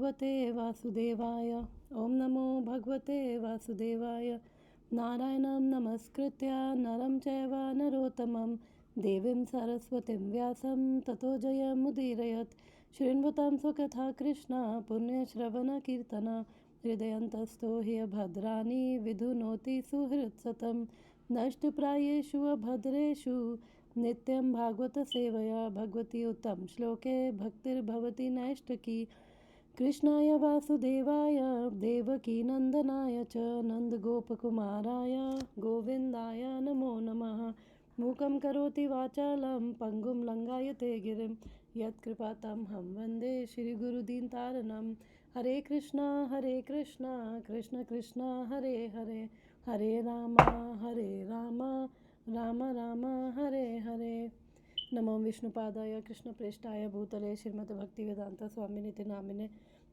भगवते वासुदेवाय। ओम नमो भगवते वासुदेवाय। नारायणं नमस्कृत्य नरं चैव नरोत्तमं देवीं सरस्वतीं व्यासं ततो जयमुदीरयत्। शृण्वतां स्वकथा कृष्ण पुण्यश्रवणकीर्तन हृदयन्तस्थो हि भद्राणि विधुनोति सुहृत्सतं। नष्टप्रायेषु अभद्रेषु नित्यं भागवत सेवया भगवती उत्तम श्लोके भक्तिर्भवति नैष्ठिकी। कृष्णाय वासुदेवाय देवकी नंदनाय च नंदगोपकुमाराय गोविंदाय नमो नमः। मूकं करोति वाचालं पंगुं लंघयते गिरिं यत्कृपातमहं वन्दे श्रीगुरुदीनतारणं। हरे कृष्णा कृष्ण कृष्ण हरे हरे, हरे राम राम राम हरे हरे। नमो विष्णुपादाय कृष्णप्रेष्ठाय भूतले श्रीमद्भक्तिवेदांत स्वामिनिति नामिने।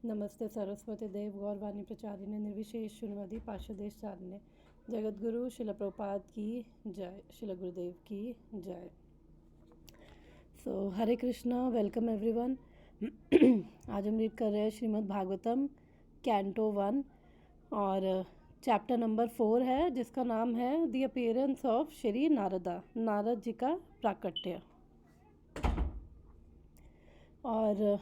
नमस्ते सरस्वती देव गौरवाणी प्रचारिणे निर्विशेष शून्यवादी पार्षदेशारिणे। जगद्गुरु शिल प्रभुपाद की जय, शिल गुरुदेव की जय। सो हरे कृष्णा, वेलकम एवरीवन। आज हम रीड कर रहे हैं श्रीमद् भागवतम कैंटो 1 और चैप्टर नंबर 4 है, जिसका नाम है the appearance of Shri Narada, Narad ji का प्राकट्य। और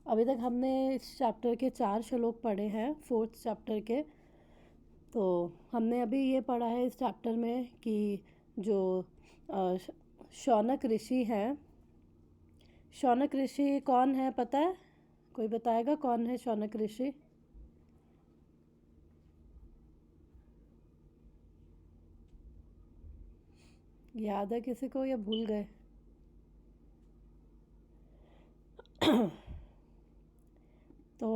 अभी तक हमने इस चैप्टर के 4 श्लोक पढ़े हैं, 4th चैप्टर के। तो हमने अभी ये पढ़ा है इस चैप्टर में कि जो शौनक ऋषि हैं, शौनक ऋषि कौन है पता है? कोई बताएगा कौन है शौनक ऋषि? याद है किसी को या भूल गए? तो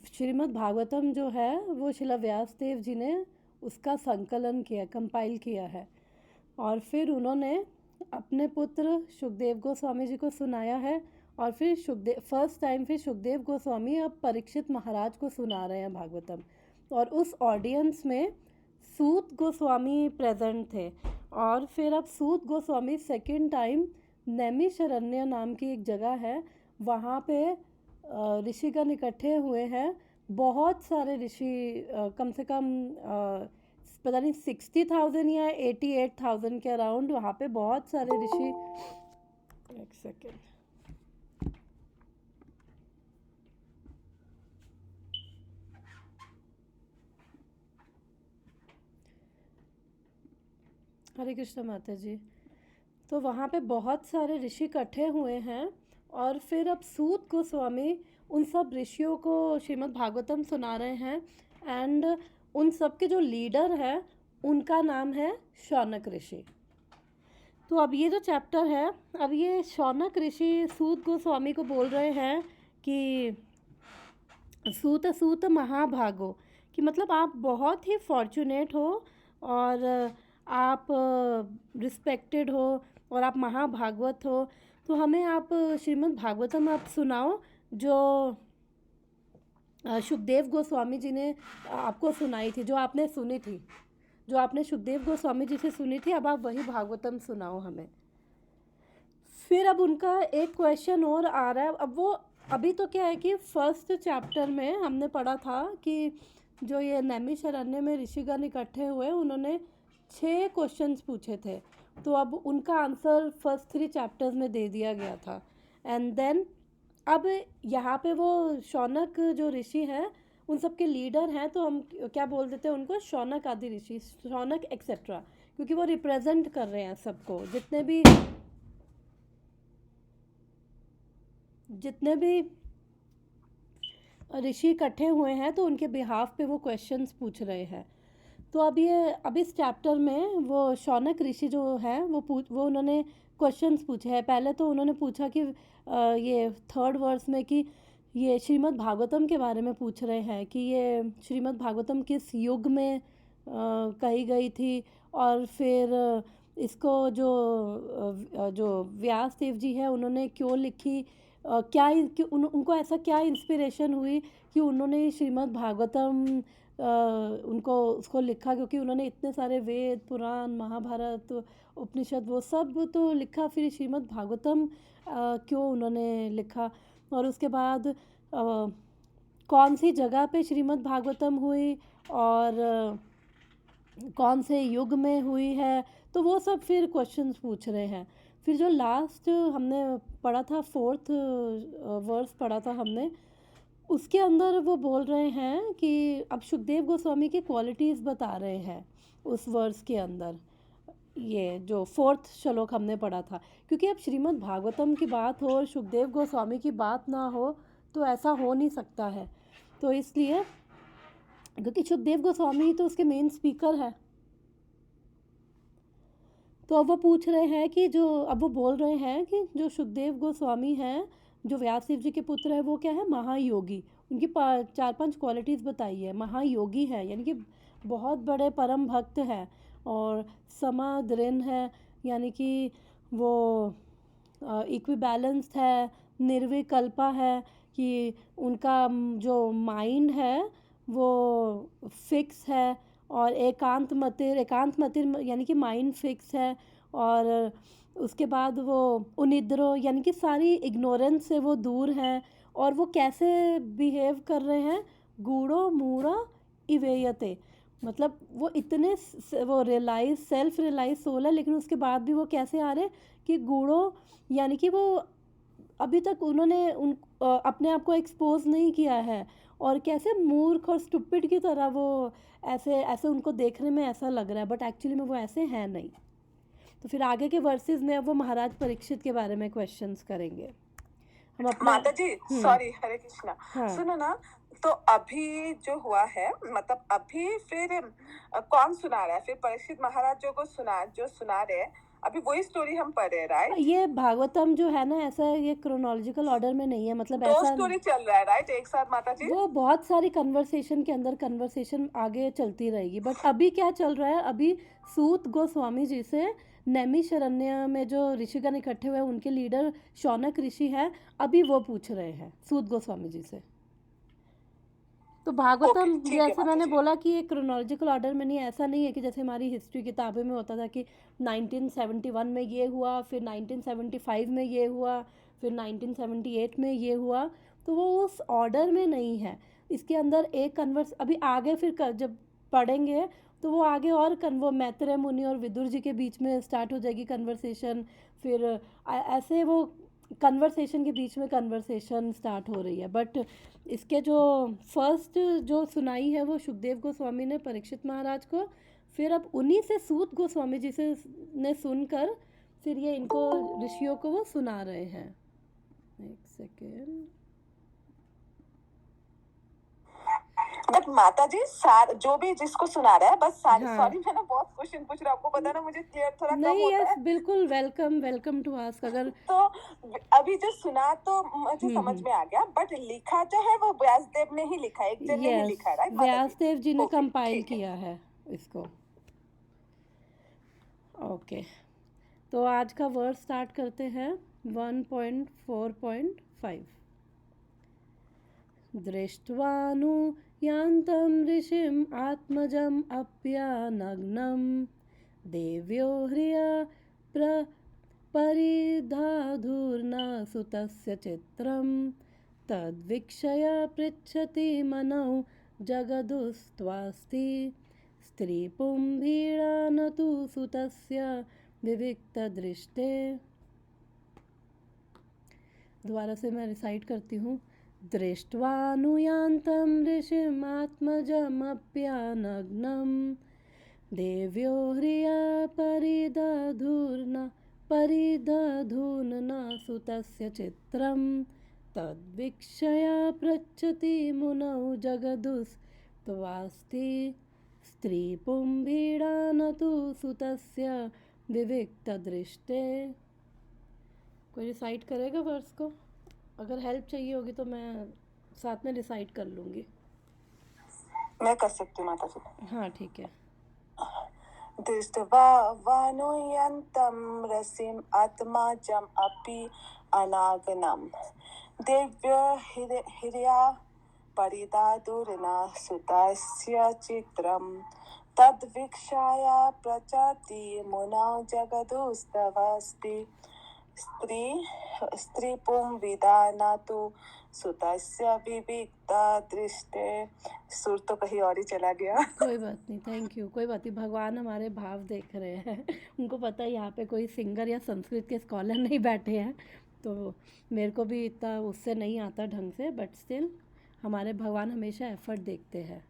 श्रीमद् भागवतम जो है वो शिला व्यास देव जी ने उसका संकलन किया, कंपाइल किया है। और फिर उन्होंने अपने पुत्र सुखदेव गोस्वामी जी को सुनाया है। और फिर फर्स्ट टाइम फिर सुखदेव गोस्वामी अब परीक्षित महाराज को सुना रहे हैं भागवतम। और उस ऑडियंस में सूत गोस्वामी प्रेजेंट थे। और फिर अब सूत गोस्वामी सेकंड टाइम नैमिषारण्य नाम की एक जगह है, वहाँ पे ऋषिगण इकट्ठे हुए हैं। बहुत सारे ऋषि, कम से कम पता नहीं 60,000 या 88,000 के अराउंड वहाँ पे बहुत सारे ऋषि। एक सेकेंड, हरे कृष्ण माता जी। तो वहाँ पे बहुत सारे ऋषि इकट्ठे हुए हैं। और फिर अब सूत गोस्वामी उन सब ऋषियों को श्रीमद् भागवतम सुना रहे हैं। एंड उन सब के जो लीडर है उनका नाम है शौनक ऋषि। तो अब ये जो चैप्टर है, अब ये शौनक ऋषि सूत गोस्वामी को बोल रहे हैं कि सूत सूत महाभागो, कि मतलब आप बहुत ही फॉर्चुनेट हो और आप रिस्पेक्टेड हो और आप महाभागवत हो। तो हमें आप श्रीमद् भागवतम आप सुनाओ जो सुखदेव गोस्वामी जी ने आपको सुनाई थी, जो आपने सुनी थी, जो आपने सुखदेव गोस्वामी जी से सुनी थी। अब आप वही भागवतम सुनाओ हमें। फिर अब उनका एक क्वेश्चन और आ रहा है। अब वो अभी तो क्या है कि फर्स्ट चैप्टर में हमने पढ़ा था कि जो ये नैमिषारण्य में ऋषिगण इकट्ठे हुए, उन्होंने 6 क्वेश्चंस पूछे थे। तो अब उनका आंसर फर्स्ट 3 चैप्टर्स में दे दिया गया था। एंड देन अब यहाँ पे वो शौनक जो ऋषि हैं उन सब के लीडर हैं, तो हम क्या बोल देते हैं उनको, शौनक आदि ऋषि, शौनक एक्सेट्रा, क्योंकि वो रिप्रेजेंट कर रहे हैं सबको। जितने भी ऋषि इकट्ठे हुए हैं तो उनके बिहाफ पे वो क्वेश्चंस पूछ रहे हैं। तो अब इस चैप्टर में वो शौनक ऋषि जो है वो उन्होंने क्वेश्चंस पूछे हैं। पहले तो उन्होंने पूछा कि ये 3rd वर्स में कि ये श्रीमद् भागवतम के बारे में पूछ रहे हैं कि ये श्रीमद् भागवतम किस युग में कही गई थी। और फिर इसको जो व्यास देव जी है उन्होंने क्यों लिखी, उनको ऐसा क्या इंस्पिरेशन हुई कि उन्होंने श्रीमद् भागवतम उसको लिखा, क्योंकि उन्होंने इतने सारे वेद पुराण महाभारत उपनिषद, वो सब तो लिखा। फिर श्रीमद् भागवतम क्यों उन्होंने लिखा, और उसके बाद कौन सी जगह पे श्रीमद् भागवतम हुई, और कौन से युग में हुई है, तो वो सब फिर क्वेश्चंस पूछ रहे हैं। फिर जो लास्ट हमने पढ़ा था, 4th वर्स पढ़ा था हमने, उसके अंदर वो बोल रहे हैं कि अब सुखदेव गोस्वामी की क्वालिटीज़ बता रहे हैं उस वर्स के अंदर। ये जो 4th श्लोक हमने पढ़ा था, क्योंकि अब श्रीमद् भागवतम की बात हो और सुखदेव गोस्वामी की बात ना हो तो ऐसा हो नहीं सकता है। तो इसलिए, क्योंकि सुखदेव गोस्वामी तो उसके मेन स्पीकर है, तो अब वो पूछ रहे हैं कि अब वो बोल रहे हैं कि जो सुखदेव गोस्वामी हैं, जो व्यास देव जी के पुत्र है, वो क्या है, महायोगी। उनकी 4-5 क्वालिटीज़ बताई है। महायोगी है यानी कि बहुत बड़े परम भक्त हैं, और समादृन है यानी कि वो इक्विबैलेंस्ड है, निर्विकल्पा है, कि उनका जो माइंड है वो फिक्स है, और एकांत मतिर यानी कि माइंड फिक्स है, और उसके बाद वो उनिद्रो यानी कि सारी इग्नोरेंस से वो दूर हैं, और वो कैसे बिहेव कर रहे हैं, गूढ़ो मूढ़ा इवेयते, मतलब वो इतने वो सेल्फ रियलाइज सोल है, लेकिन उसके बाद भी वो कैसे आ रहे हैं कि गूढ़ो यानी कि वो अभी तक उन्होंने अपने आप को एक्सपोज नहीं किया है, और कैसे मूर्ख और स्टूपिड की तरह वो ऐसे उनको देखने में ऐसा लग रहा है, बट एक्चुअली में वो ऐसे हैं नहीं। तो फिर आगे के वर्सेस में अब वो महाराज परीक्षित के बारे में क्वेश्चंस करेंगे। हम अपना माता जी, सॉरी, हरे कृष्णा। हाँ। सुनो ना, तो अभी जो हुआ है, मतलब अभी फिर कौन सुना रहा है? फिर परीक्षित महाराज जो सुना रहे हैं, अभी वही स्टोरी हम पढ़ रहे हैं, राइट? ये भागवतम जो है ना, ऐसा ये क्रोनोलॉजिकल ऑर्डर में नहीं है, मतलब दो ऐसा स्टोरी चल रहा है, राइट, एक साथ माता जी? वो बहुत सारी कन्वर्सेशन के अंदर कन्वर्सेशन आगे चलती रहेगी, बट अभी क्या चल रहा है, अभी सूत गोस्वामी जी से नैमिषारण्य में जो ऋषिगण इकट्ठे हुए उनके लीडर शौनक ऋषि हैं, अभी वो पूछ रहे हैं सूत गोस्वामी जी से। तो भागवतम ओके, ठीक है जैसे माता मैंने जी। बोला कि ये क्रोनोलॉजिकल ऑर्डर में नहीं है, ऐसा नहीं है कि जैसे हमारी हिस्ट्री किताबें में होता था कि 1971 में ये हुआ, फिर 1975 में ये हुआ, फिर 1978 में ये हुआ, तो वो उस ऑर्डर में नहीं है। इसके अंदर एक अभी आगे फिर जब पढ़ेंगे तो वो आगे और वो मैत्रेय मुनि और विदुर जी के बीच में स्टार्ट हो जाएगी कन्वर्सेशन, फिर ऐसे वो कन्वर्सेशन के बीच में कन्वर्सेशन स्टार्ट हो रही है। बट इसके जो फर्स्ट जो सुनाई है वो सुखदेव गोस्वामी ने परीक्षित महाराज को, फिर अब उन्हीं से सूत गोस्वामी जी से ने सुनकर फिर ये इनको ऋषियों को वो सुना रहे हैं। एक सेकेंड। बट माता जी, जो भी जिसको सुना रहा है, बस सारी, हाँ। सॉरी मैं ना बहुत क्वेश्चन पूछ रहा हूँ, आपको पता ना मुझे क्लियर थोड़ा कम नहीं, होता यस, है। बिल्कुल वेलकम टू आस्क। अगर तो अभी जो सुना तो मुझे समझ में आ गया, बट लिखा जो है वो व्यासदेव ने ही लिखा है, एक जन ने ही यस, लिखा है, राइट माता जी? व्यासदेव जी ने ओके, कंपाइल ठीक है। किया है इसको। ओके, तो आज का वर्ड स्टार्ट करते हैं 1.4.5। दृष्ट्वानु यान्तं ऋषिम् आत्मजम् अप्यानग्नं देव्यो ह्रिया परिधाधुर्न सुतस्य चित्रं तद्वीक्षय पृच्छति मनौ जगदुस्त्वास्ति स्त्रीपुंभीड़ा न तु सुतस्य विविक्तदृष्टे। दोबारा से मैं रिसाइट करती हूँ। दृष्ट्वानुयान्तं ऋषिमात्मजमप्यानग्नं देव्यो ह्रिया परिदधूर्न सुतस्य चित्रं तद्वीक्षया पृच्छति मुनौ जगदुस्त्वास्ति स्त्रीपुंभीड़ा न तु सुतस्य विविक्तदृष्टे। कोई रिसाइट करेगा वर्स को? अगर हेल्प चाहिए होगी तो मैं साथ में रिसाइट कर लूँगी। मैं कर सकती हूँ माता जी। हाँ, ठीक है। दृष्ट्वानुयान्तं ऋषिम् आत्मजम् अपि अनागनं देव्यो ह्रिया परिधाधुर्न सुतस्य चित्रं तद्वीक्षाय प्रचति मुनौ जगदुस्तवस्ति स्त्रीपुं विदानातु सुतस्य विविक्ता दृष्टे। सुर तो कहीं और ही चला गया। कोई बात नहीं, थैंक यू। कोई बात नहीं, भगवान हमारे भाव देख रहे हैं। उनको पता है यहाँ पे कोई सिंगर या संस्कृत के स्कॉलर नहीं बैठे हैं, तो मेरे को भी इतना उससे नहीं आता ढंग से, बट स्टिल हमारे भगवान हमेशा एफर्ट देखते हैं,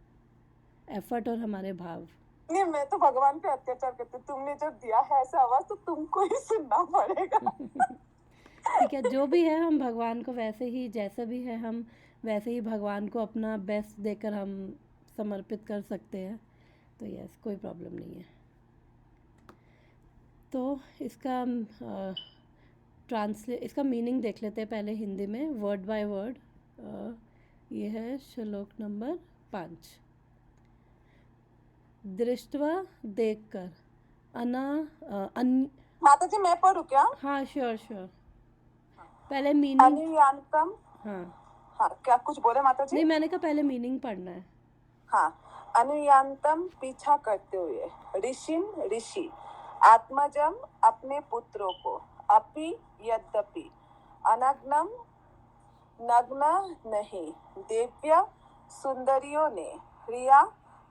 एफर्ट और हमारे भाव। नहीं, मैं तो भगवान पे अत्याचार करती, तुमने जब दिया है ऐसा आवाज तो तुमको ही सुनना पड़ेगा। ठीक है, जो भी है हम भगवान को वैसे ही, जैसे भी है हम वैसे ही भगवान को अपना बेस्ट देकर हम समर्पित कर सकते हैं, तो यस, कोई प्रॉब्लम नहीं है। तो इसका इसका मीनिंग देख लेते हैं पहले हिंदी में, वर्ड बाय वर्ड। ये है श्लोक नंबर 5। दृष्टवा, देखकर, माता जी मैं पढ़ूं क्या? हाँ श्योर श्योर, पहले मीनिंग। अनुयान्तम। हाँ, क्या कुछ बोले माता जी? नहीं, मैंने कहा पहले मीनिंग पढ़ना है। हाँ, अनुयान्तम पीछा करते हुए, ऋषि, आत्मजम अपने पुत्रों को, अपि यद्यपि, अनग्नम नग्न नहीं, देव्य सुंदरियों ने क्रिया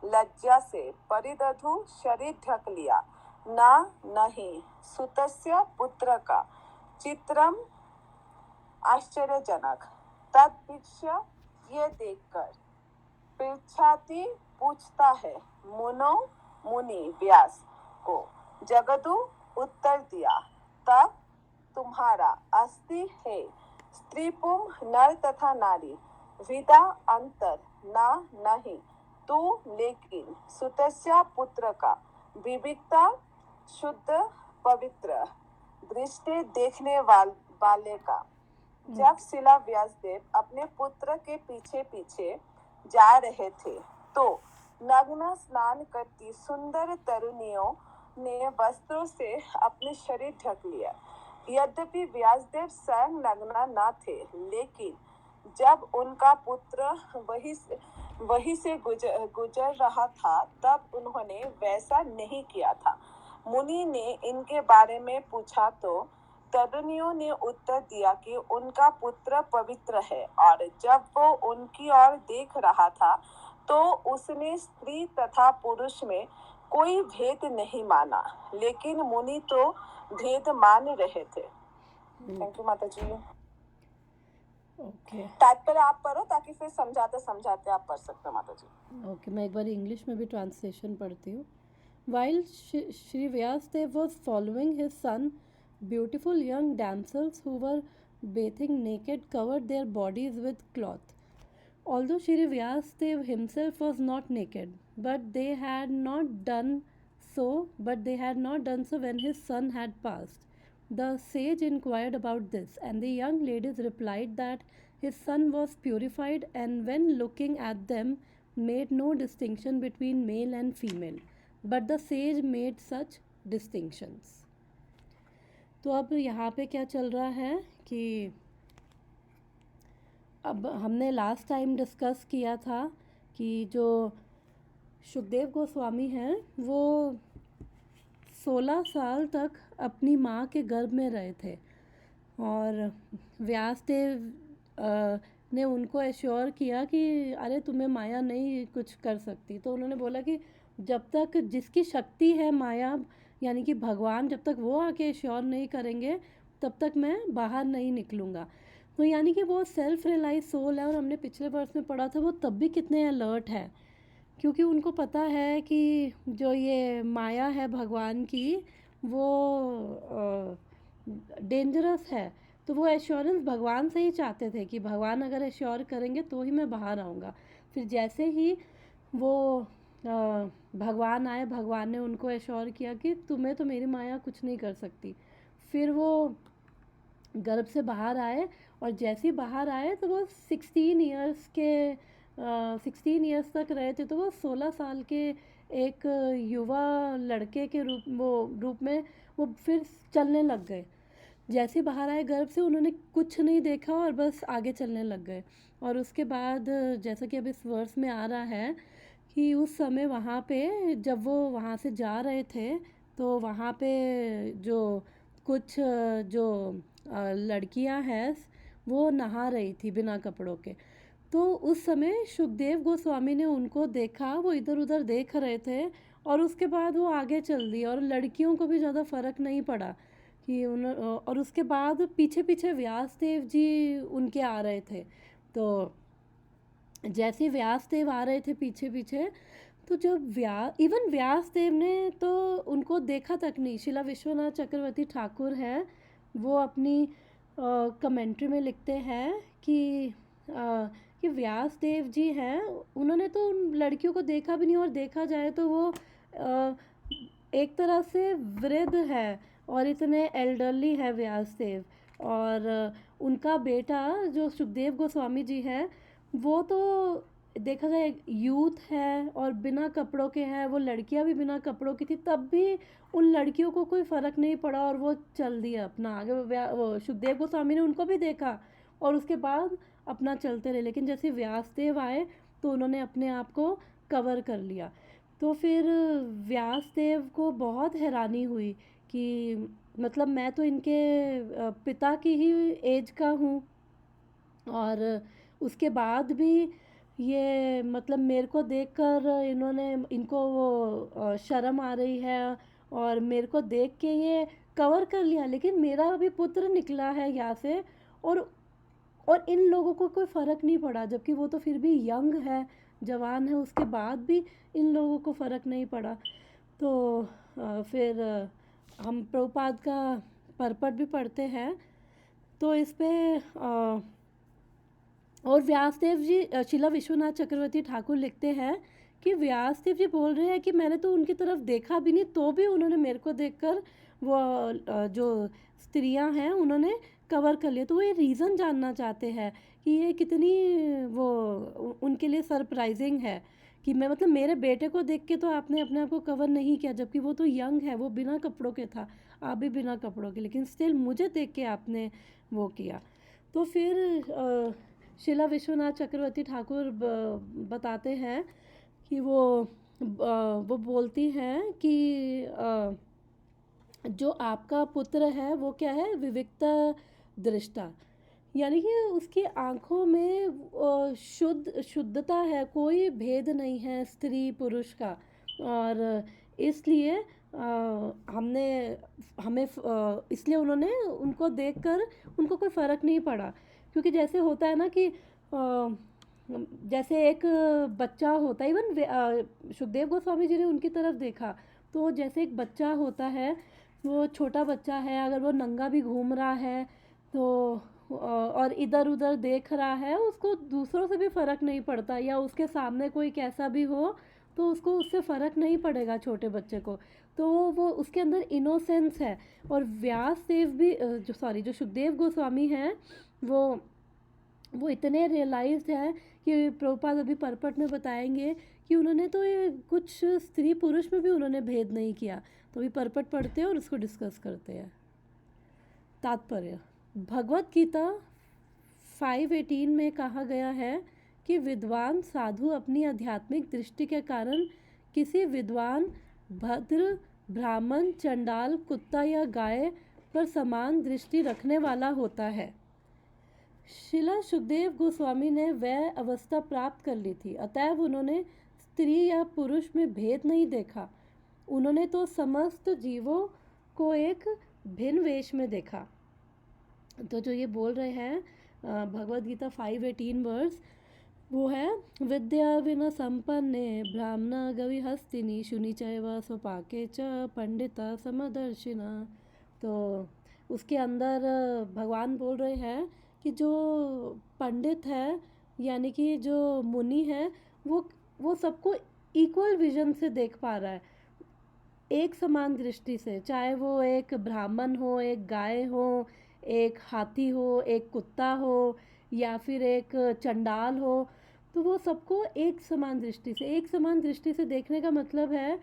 लज्जा से परिदधु शरीर ढक लिया, नहीं सुतस्य पुत्र का चित्रम आश्चर्यजनक। तद्वीक्ष ये देखकर, पृच्छाति पूछता है, मुनि व्यास को, जगदु उत्तर दिया, तब तुम्हारा अस्ति है स्त्रीपुम नर तथा नारी, विदा अंतर ना नहीं, तू लेकिन सुतस्य पुत्र का विविक्ता शुद्ध पवित्र दृष्टि देखने वाले का। जब शिला व्यासदेव अपने पुत्र के पीछे पीछे जा रहे थे तो नग्न स्नान करती सुंदर तरुणियों ने वस्त्रों से अपने शरीर ढक लिया। यद्यपि व्यासदेव स्वयं नग्न न थे, लेकिन जब उनका पुत्र वही से गुजर रहा था तब उन्होंने वैसा नहीं किया था। मुनि ने इनके बारे में पूछा तो तरुणियों ने उत्तर दिया कि उनका पुत्र पवित्र है, और जब वो उनकी ओर देख रहा था तो उसने स्त्री तथा पुरुष में कोई भेद नहीं माना, लेकिन मुनि तो भेद मान रहे थे। थैंक यू माता जी। ओके, तात्पर्य आप पढ़ो ताकि फिर समझाते समझाते आप पढ़ सकते हो माता जी। ओके, मैं एक बार इंग्लिश में भी ट्रांसलेशन पढ़ती हूँ। While Shri Vyasdev was following his son, beautiful young damsels who were bathing naked covered their bodies with cloth. Although Shri Vyasdev himself was not naked, but they had not done so when his son had passed. The sage inquired about this, and the young ladies replied that his son was purified, and when looking at them made no distinction between male and female. But the sage made such distinctions. तो अब यहाँ पे क्या चल रहा है कि अब हमने लास्ट टाइम डिस्कस किया था कि जो सुखदेव गोस्वामी हैं वो 16 साल तक अपनी माँ के गर्भ में रहे थे, और व्यासदेव ने उनको एश्योर किया कि अरे तुम्हें माया नहीं कुछ कर सकती। तो उन्होंने बोला कि जब तक जिसकी शक्ति है माया, यानी कि भगवान, जब तक वो आके एश्योर नहीं करेंगे तब तक मैं बाहर नहीं निकलूँगा। तो यानी कि वो सेल्फ रियलाइज सोल है, और हमने पिछले वर्ष में पढ़ा था वो तब भी कितने अलर्ट है, क्योंकि उनको पता है कि जो ये माया है भगवान की वो डेंजरस है। तो वो एश्योरेंस भगवान से ही चाहते थे कि भगवान अगर एश्योर करेंगे तो ही मैं बाहर आऊँगा। फिर जैसे ही वो भगवान आए, भगवान ने उनको एश्योर किया कि तुम्हें तो मेरी माया कुछ नहीं कर सकती। फिर वो गर्भ से बाहर आए, और जैसे ही बाहर आए तो वो 16 इयर्स तक रहे थे। तो वो 16 साल के एक युवा लड़के के रूप में वो फिर चलने लग गए। जैसे बाहर आए गर्भ से उन्होंने कुछ नहीं देखा और बस आगे चलने लग गए। और उसके बाद जैसा कि अब इस वर्ष में आ रहा है कि उस समय वहाँ पे जब वो वहाँ से जा रहे थे तो वहाँ पे जो कुछ जो लड़कियां हैं वो नहा रही थी बिना कपड़ों के। तो उस समय सुखदेव गोस्वामी ने उनको देखा, वो इधर उधर देख रहे थे और उसके बाद वो आगे चल दिए और लड़कियों को भी ज़्यादा फ़र्क नहीं पड़ा कि उन और उसके बाद पीछे पीछे व्यास देव जी उनके आ रहे थे। तो जैसे व्यास देव आ रहे थे पीछे पीछे, तो जब व्यास देव ने तो उनको देखा तक नहीं। शिला विश्वनाथ चक्रवर्ती ठाकुर है, वो अपनी कमेंट्री में लिखते हैं कि कि व्यास देव जी हैं, उन्होंने तो उन लड़कियों को देखा भी नहीं और देखा जाए तो वो एक तरह से वृद्ध है और इतने एल्डरली है व्यास देव। और उनका बेटा जो सुखदेव गोस्वामी जी है वो तो देखा जाए यूथ है और बिना कपड़ों के हैं, वो लड़कियां भी बिना कपड़ों की थी तब भी उन लड़कियों को कोई फ़र्क नहीं पड़ा और वो चल दिया अपना आगे। वो सुखदेव गोस्वामी ने उनको भी देखा और उसके बाद अपना चलते रहे, लेकिन जैसे व्यासदेव आए तो उन्होंने अपने आप को कवर कर लिया। तो फिर व्यासदेव को बहुत हैरानी हुई कि मतलब मैं तो इनके पिता की ही एज का हूँ और उसके बाद भी ये मतलब मेरे को देखकर इनको वो शर्म आ रही है और मेरे को देख के ये कवर कर लिया, लेकिन मेरा अभी पुत्र निकला है यहाँ से और इन लोगों को कोई फ़र्क नहीं पड़ा, जबकि वो तो फिर भी यंग है, जवान है, उसके बाद भी इन लोगों को फ़र्क नहीं पड़ा। तो फिर हम प्रभुपाद का परपट भी पढ़ते हैं तो इस पे और व्यासदेव जी शिला विश्वनाथ चक्रवर्ती ठाकुर लिखते हैं कि व्यासदेव जी बोल रहे हैं कि मैंने तो उनकी तरफ देखा भी नहीं तो भी उन्होंने मेरे को देखकर वो जो स्त्रियां हैं उन्होंने कवर कर लिया। तो वो ये रीज़न जानना चाहते हैं कि ये कितनी वो उनके लिए सरप्राइजिंग है कि मैं मतलब मेरे बेटे को देख के तो आपने अपने आप को कवर नहीं किया, जबकि वो तो यंग है, वो बिना कपड़ों के था, आप भी बिना कपड़ों के, लेकिन स्टिल मुझे देख के आपने वो किया। तो फिर शिला विश्वनाथ चक्रवर्ती ठाकुर बताते हैं कि वो बोलती हैं कि जो आपका पुत्र है वो क्या है, विविक्त दृष्टा, यानी कि उसकी आंखों में शुद्धता है, कोई भेद नहीं है स्त्री पुरुष का। और इसलिए हमने हमें इसलिए उन्होंने उनको देखकर उनको कोई फ़र्क नहीं पड़ा, क्योंकि जैसे होता है ना कि जैसे एक बच्चा होता है, इवन सुखदेव गोस्वामी जी ने उनकी तरफ देखा तो जैसे एक बच्चा होता है, वो छोटा बच्चा है, अगर वो नंगा भी घूम रहा है तो और इधर उधर देख रहा है, उसको दूसरों से भी फ़र्क नहीं पड़ता, या उसके सामने कोई कैसा भी हो तो उसको उससे फ़र्क नहीं पड़ेगा छोटे बच्चे को। तो वो उसके अंदर इनोसेंस है। और व्यास देव भी जो सुखदेव गोस्वामी हैं वो इतने रियलाइज्ड है कि प्रभुपाद अभी परपट में बताएंगे कि उन्होंने तो ये कुछ स्त्री पुरुष में भी उन्होंने भेद नहीं किया। तो अभी परपट पढ़ते हैं और उसको डिस्कस करते हैं। तात्पर्य, भगवत गीता 5:18 में कहा गया है कि विद्वान साधु अपनी आध्यात्मिक दृष्टि के कारण किसी विद्वान भद्र ब्राह्मण चंडाल कुत्ता या गाय पर समान दृष्टि रखने वाला होता है। शिला सुखदेव गोस्वामी ने वह अवस्था प्राप्त कर ली थी, अतएव उन्होंने स्त्री या पुरुष में भेद नहीं देखा, उन्होंने तो समस्त जीवों को एक भिन्न वेश में देखा। तो जो ये बोल रहे हैं भगवद गीता 5:18 वर्स, वो है विद्या विना संपन्ने ब्राह्मण गवि हस्तिनी शुनि चैव स्वपाके च पंडिता समदर्शिना। तो उसके अंदर भगवान बोल रहे हैं कि जो पंडित है यानी कि जो मुनि है वो सबको इक्वल विजन से देख पा रहा है, एक समान दृष्टि से, चाहे वो एक ब्राह्मण हो, एक गाय हो, एक हाथी हो, एक कुत्ता हो या फिर एक चंडाल हो, तो वो सबको एक समान दृष्टि से देखने का मतलब है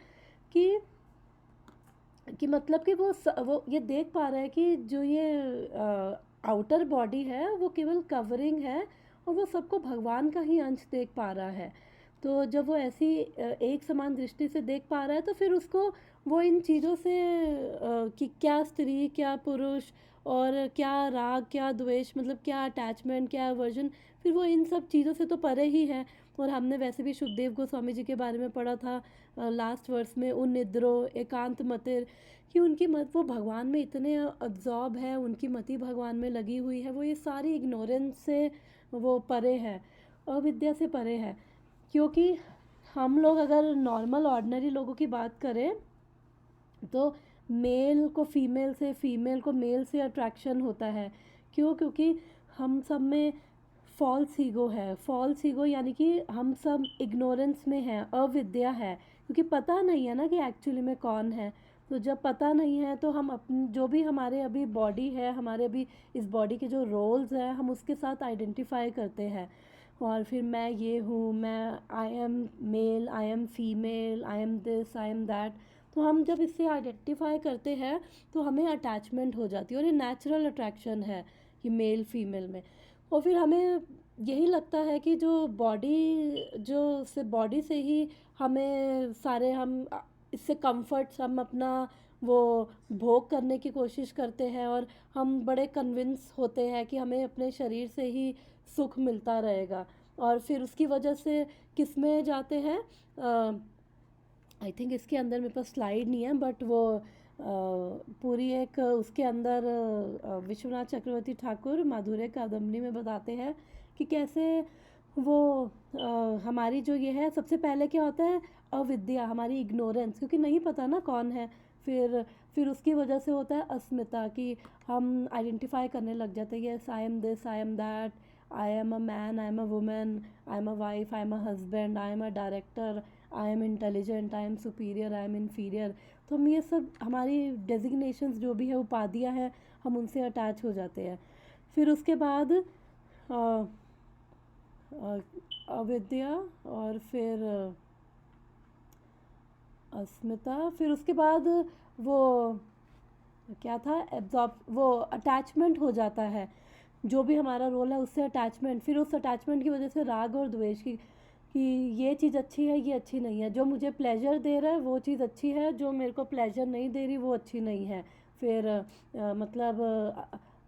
कि मतलब कि वो ये देख पा रहा है कि जो ये आउटर बॉडी है वो केवल कवरिंग है और वो सबको भगवान का ही अंश देख पा रहा है। तो जब वो ऐसी एक समान दृष्टि से देख पा रहा है तो फिर उसको वो इन चीज़ों से कि क्या स्त्री क्या पुरुष और क्या राग क्या द्वेष, मतलब क्या अटैचमेंट क्या अवर्जन, फिर वो इन सब चीज़ों से तो परे ही है। और हमने वैसे भी सुखदेव गोस्वामी जी के बारे में पढ़ा था लास्ट वर्स में, उन निद्रो एकांत मतिर, कि उनकी मत वो भगवान में इतने अब्जॉर्ब है, उनकी मति भगवान में लगी हुई है, वो ये सारी इग्नोरेंस से वो परे है, अविद्या से परे है। क्योंकि हम लोग अगर नॉर्मल ऑर्डिनरी लोगों की बात करें तो मेल को फीमेल से, फीमेल को मेल से अट्रैक्शन होता है। क्यों? क्योंकि हम सब में फॉल्स ईगो है। फॉल्स ईगो यानी कि हम सब इग्नोरेंस में हैं, अविद्या है, क्योंकि पता नहीं है ना कि एक्चुअली में कौन है। तो जब पता नहीं है तो हम अपनी जो भी हमारे अभी बॉडी है, हमारे अभी इस बॉडी के जो रोल्स हैं, हम उसके साथ आइडेंटिफाई करते हैं। और फिर मैं ये हूँ, मैं I am male, I am female, I am this, I am that. तो हम जब इससे आइडेंटिफाई करते हैं तो हमें अटैचमेंट हो जाती है, और ये नेचुरल अट्रैक्शन है कि मेल फीमेल में। और फिर हमें यही लगता है कि जो बॉडी, जो से बॉडी से ही हमें सारे हम इससे कंफर्ट्स हम अपना वो भोग करने की कोशिश करते हैं, और हम बड़े कन्विंस होते हैं कि हमें अपने शरीर से ही सुख मिलता रहेगा। और फिर उसकी वजह से किस में जाते हैं, आई थिंक इसके अंदर मेरे पास स्लाइड नहीं है, बट वो पूरी एक उसके अंदर विश्वनाथ चक्रवर्ती ठाकुर माधुर्य कादम्बरी में बताते हैं कि कैसे वो हमारी जो ये है, सबसे पहले क्या होता है, अविद्या, हमारी इग्नोरेंस, क्योंकि नहीं पता ना कौन है। फिर उसकी वजह से होता है अस्मिता, कि हम आइडेंटिफाई करने लग जाते हैं, yes I am this, I am that, I am a man, I am a women, I am a wife, I am a husband, I am a director, I am intelligent, I am superior, I am inferior. तो हम ये सब हमारी designations जो भी है, उपाधियाँ हैं, हम उनसे अटैच हो जाते हैं। फिर उसके बाद अविद्या, और फिर अस्मिता, फिर उसके बाद वो क्या था, एब्जॉर्ब, वो अटैचमेंट हो जाता है, जो भी हमारा रोल है उससे अटैचमेंट। फिर उस अटैचमेंट की वजह से राग और द्वेष की, कि ये चीज़ अच्छी है, ये अच्छी नहीं है, जो मुझे प्लेजर दे रहा है वो चीज़ अच्छी है, जो मेरे को प्लेजर नहीं दे रही वो अच्छी नहीं है। फिर मतलब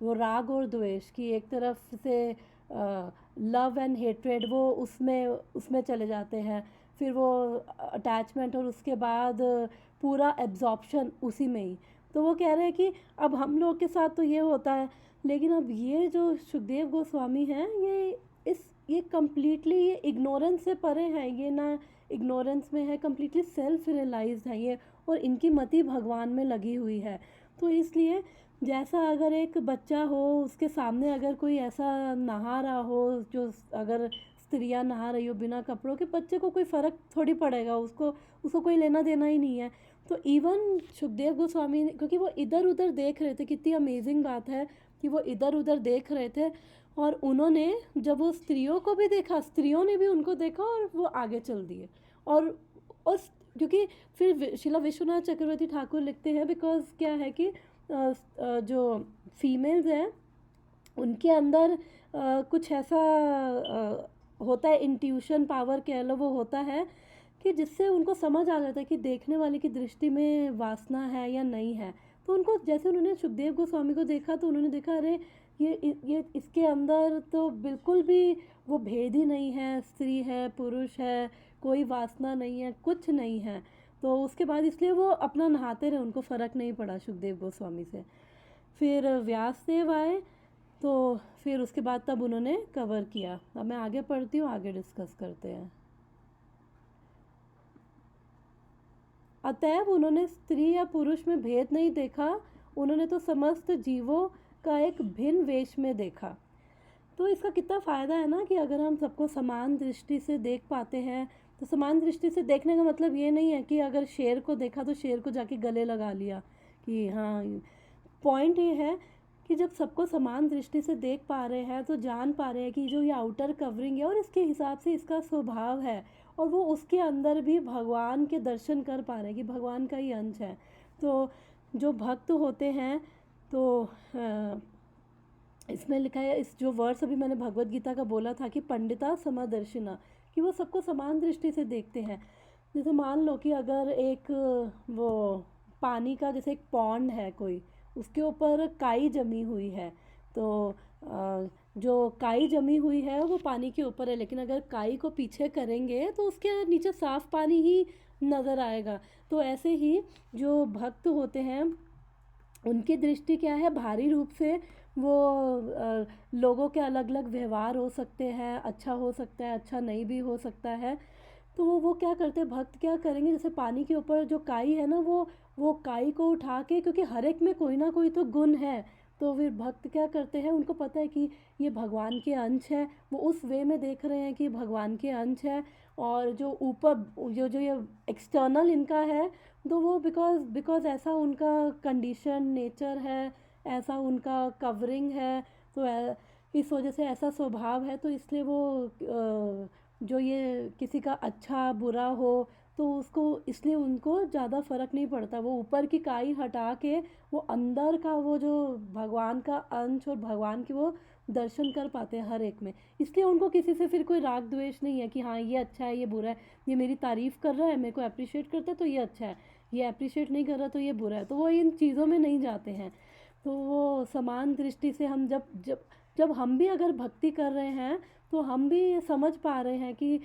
वो राग और द्वेष की एक तरफ से लव एंड हेट्रेड, वो उसमें उसमें चले जाते हैं। फिर वो अटैचमेंट, और उसके बाद पूरा एब्जॉर्प्शन उसी में ही। तो वो कह रहे हैं कि अब हम लोग के साथ तो ये होता है, लेकिन अब ये जो सुखदेव गोस्वामी हैं, ये कम्प्लीटली ये इग्नोरेंस से परे हैं, ये ना इग्नोरेंस में है, कम्प्लीटली सेल्फ रियलाइज्ड है ये, और इनकी मति भगवान में लगी हुई है। तो इसलिए जैसा अगर एक बच्चा हो, उसके सामने अगर कोई ऐसा नहा रहा हो, जो अगर स्त्रियां नहा रही हो बिना कपड़ों के, बच्चे को कोई फ़र्क थोड़ी पड़ेगा, उसको उसको कोई लेना देना ही नहीं है। तो इवन सुखदेव गोस्वामी ने, क्योंकि वो इधर उधर देख रहे थे, कितनी अमेजिंग बात है कि वो इधर उधर देख रहे थे, और उन्होंने जब वो स्त्रियों को भी देखा, स्त्रियों ने भी उनको देखा, और वो आगे चल दिए। और क्योंकि फिर शिला विश्वनाथ चक्रवर्ती ठाकुर लिखते हैं, बिकॉज क्या है कि जो फीमेल्स हैं उनके अंदर कुछ ऐसा होता है, इंट्यूशन पावर कह लो, वो होता है कि जिससे उनको समझ आ जाता है कि देखने वाले की दृष्टि में वासना है या नहीं है। तो उनको, जैसे उन्होंने सुखदेव गोस्वामी को देखा, तो उन्होंने देखा अरे ये इसके अंदर तो बिल्कुल भी वो भेद ही नहीं है, स्त्री है पुरुष है, कोई वासना नहीं है, कुछ नहीं है। तो उसके बाद इसलिए वो अपना नहाते रहे, उनको फ़र्क नहीं पड़ा सुखदेव गोस्वामी से। फिर व्यास देव आए, तो फिर उसके बाद तब उन्होंने कवर किया। अब मैं आगे पढ़ती हूँ, आगे डिस्कस करते हैं। अतएव उन्होंने स्त्री या पुरुष में भेद नहीं देखा, उन्होंने तो समस्त जीवों का एक भिन्न वेश में देखा। तो इसका कितना फ़ायदा है ना, कि अगर हम सबको समान दृष्टि से देख पाते हैं, तो समान दृष्टि से देखने का मतलब ये नहीं है कि अगर शेर को देखा तो शेर को जाके गले लगा लिया, कि हाँ। पॉइंट ये है कि जब सबको समान दृष्टि से देख पा रहे हैं, तो जान पा रहे हैं कि जो ये आउटर कवरिंग है और इसके हिसाब से इसका स्वभाव है, और वो उसके अंदर भी भगवान के दर्शन कर पा रहे हैं कि भगवान का ही अंश है। तो जो भक्त होते हैं, तो इसमें लिखा है, इस जो वर्ड्स अभी मैंने भगवत गीता का बोला था कि पंडिता समदर्शिना, कि वो सबको समान दृष्टि से देखते हैं। जैसे मान लो कि अगर एक वो पानी का जैसे एक पॉन्ड है कोई, उसके ऊपर काई जमी हुई है, तो जो काई जमी हुई है वो पानी के ऊपर है, लेकिन अगर काई को पीछे करेंगे तो उसके नीचे साफ पानी ही नज़र आएगा। तो ऐसे ही जो भक्त होते हैं उनकी दृष्टि क्या है, भारी रूप से वो लोगों के अलग अलग व्यवहार हो सकते हैं, अच्छा हो सकता है, अच्छा नहीं भी हो सकता है। तो वो क्या करते हैं, भक्त क्या करेंगे, जैसे पानी के ऊपर जो काई है ना, वो काई को उठा के, क्योंकि हर एक में कोई ना कोई तो गुण है, तो फिर भक्त क्या करते हैं, उनको पता है कि ये भगवान के अंश है, वो उस वे में देख रहे हैं कि भगवान के अंश है। और जो ऊपर जो जो ये एक्सटर्नल इनका है, तो वो बिकॉज़ बिकॉज़ ऐसा उनका कंडीशन नेचर है, ऐसा उनका कवरिंग है, तो इस वजह से ऐसा स्वभाव है, तो इसलिए वो जो ये किसी का अच्छा बुरा हो तो उसको, इसलिए उनको ज़्यादा फ़र्क नहीं पड़ता, वो ऊपर की काई हटा के वो अंदर का वो जो भगवान का अंश और भगवान की वो दर्शन कर पाते हैं हर एक में। इसलिए उनको किसी से फिर कोई राग द्वेष नहीं है कि हाँ ये अच्छा है ये बुरा है, ये मेरी तारीफ़ कर रहा है, मेरे को अप्रिशिएट करता है तो ये अच्छा है, ये अप्रिशिएट नहीं कर रहा तो ये बुरा है, तो वो इन चीज़ों में नहीं जाते हैं। तो वो समान दृष्टि से हम जब जब जब हम भी अगर भक्ति कर रहे हैं तो हम भी ये समझ पा रहे हैं कि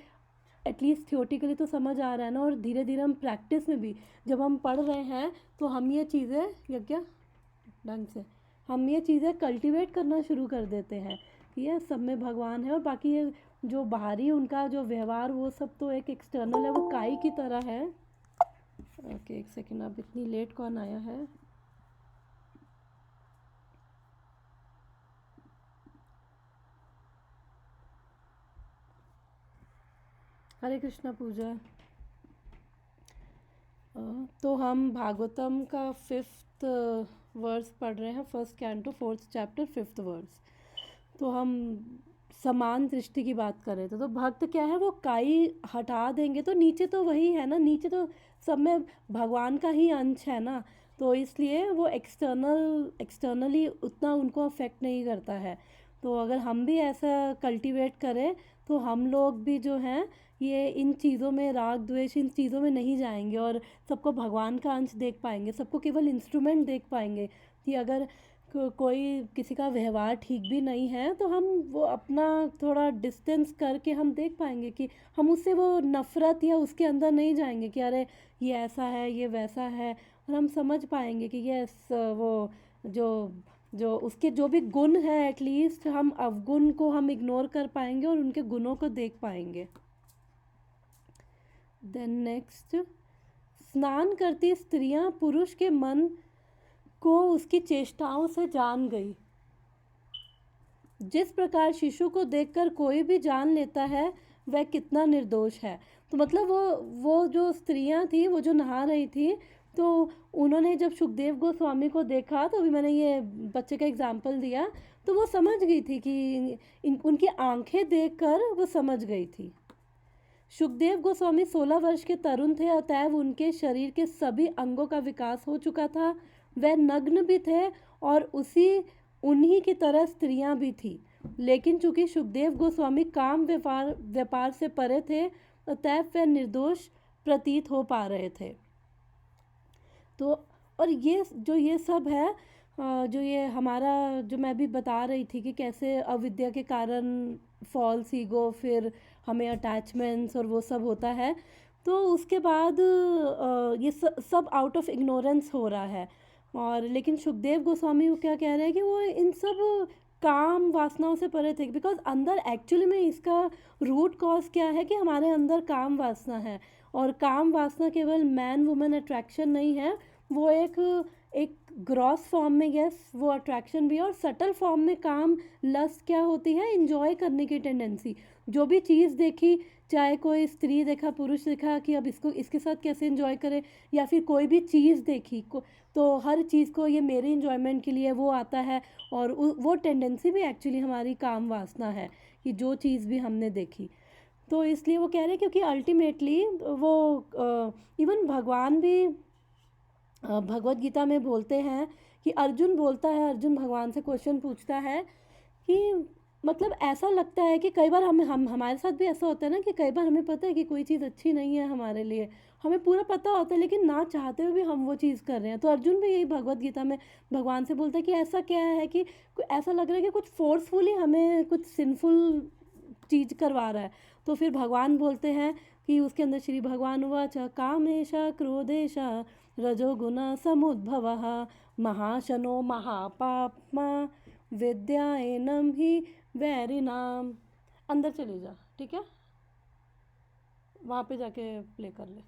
एटलीस्ट थियोटिकली तो समझ आ रहा है ना, और धीरे धीरे हम प्रैक्टिस में भी जब हम पढ़ रहे हैं तो हम ये चीज़ें यज्ञ ढंग से हम ये चीज़ें कल्टीवेट करना शुरू कर देते हैं कि ये सब में भगवान है, और बाकी ये जो बाहरी उनका जो व्यवहार वो सब तो एक एक्सटर्नल है, वो काई की तरह है। ओके एक सेकेंड, अब इतनी लेट कौन आया है? हरे कृष्णा पूजा। तो हम भागवतम का 5th वर्स पढ़ रहे हैं, first canto 4th chapter 5th verse. तो हम समान दृष्टि की बात कर रहे थे, तो भक्त क्या है, वो काई हटा देंगे तो नीचे तो वही है ना, नीचे तो सब में भगवान का ही अंश है ना, तो इसलिए वो एक्सटर्नली उतना उनको अफेक्ट नहीं करता है। तो अगर हम भी ऐसा कल्टीवेट करें तो हम लोग भी जो हैं ये इन चीज़ों में राग द्वेष इन चीज़ों में नहीं जाएंगे, और सबको भगवान का अंश देख पाएंगे, सबको केवल इंस्ट्रूमेंट देख पाएंगे। कि अगर कोई किसी का व्यवहार ठीक भी नहीं है तो हम वो अपना थोड़ा डिस्टेंस करके हम देख पाएंगे कि हम उससे वो नफ़रत या उसके अंदर नहीं जाएंगे कि अरे ये ऐसा है ये वैसा है, और हम समझ पाएंगे कि ये वो जो जो उसके जो भी गुण है एटलीस्ट हम अवगुण को हम इग्नोर कर पाएंगे और उनके गुणों को देख पाएंगे। देन नेक्स्ट, स्नान करती स्त्रियां पुरुष के मन को उसकी चेष्टाओं से जान गई। जिस प्रकार शिशु को देखकर कोई भी जान लेता है वह कितना निर्दोष है। तो मतलब वो जो स्त्रियां थी वो जो नहा रही थी, तो उन्होंने जब सुखदेव गोस्वामी को देखा, तो अभी मैंने ये बच्चे का एग्जाम्पल दिया, तो वो समझ गई थी कि उनकी आंखें देखकर वो समझ गई थी। सुखदेव गोस्वामी 16 वर्ष के तरुण थे, अतएव उनके शरीर के सभी अंगों का विकास हो चुका था, वह नग्न भी थे और उन्हीं की तरह स्त्रियां भी थी। लेकिन चूंकि सुखदेव गोस्वामी काम व्यापार से परे थे, अतएव वह निर्दोष प्रतीत हो पा रहे थे। तो और ये सब है, जो ये हमारा जो मैं भी बता रही थी कि कैसे अविद्या के कारण फॉल्स ईगो, फिर हमें अटैचमेंट्स और वो सब होता है, तो उसके बाद ये सब आउट ऑफ इग्नोरेंस हो रहा है। और लेकिन सुखदेव गोस्वामी वो क्या कह रहे हैं कि वो इन सब काम वासनाओं से परे थे, बिकॉज अंदर एक्चुअली में इसका रूट कॉज क्या है कि हमारे अंदर काम वासना है, और काम वासना केवल मैन वुमेन अट्रैक्शन नहीं है, वो एक ग्रॉस फॉर्म में यस वो अट्रैक्शन भी है, और सटल फॉर्म में काम लस्ट क्या होती है, इंजॉय करने की टेंडेंसी। जो भी चीज़ देखी, चाहे कोई स्त्री देखा पुरुष देखा कि अब इसके साथ कैसे इंजॉय करें, या फिर कोई भी चीज़ देखी तो हर चीज़ को ये मेरे इंजॉयमेंट के लिए वो आता है, और वो टेंडेंसी भी एक्चुअली हमारी काम वासना है कि जो चीज़ भी हमने देखी। तो इसलिए वो कह रहे हैं क्योंकि अल्टीमेटली वो इवन भगवान भी भगवत गीता में बोलते हैं कि अर्जुन बोलता है, अर्जुन भगवान से क्वेश्चन पूछता है कि मतलब ऐसा लगता है कि कई बार हम हमारे साथ भी ऐसा होता है ना कि कई बार हमें पता है कि कोई चीज़ अच्छी नहीं है हमारे लिए, हमें पूरा पता होता है, लेकिन ना चाहते हुए भी हम वो चीज़ कर रहे हैं। तो अर्जुन भी यही भगवत गीता में भगवान से बोलता है कि ऐसा क्या है कि ऐसा लग रहा है कि कुछ फोर्सफुली हमें कुछ सिंफुल चीज़ करवा रहा है। तो फिर भगवान बोलते हैं कि उसके अंदर श्री भगवान उवाच कामेश क्रोधेश रजोगुण समुद्भवः महाशनो महापाप्मा विद्याएनम ही वैरिनाम। अंदर चली जा, ठीक है, वहाँ पे जाके प्ले कर ले।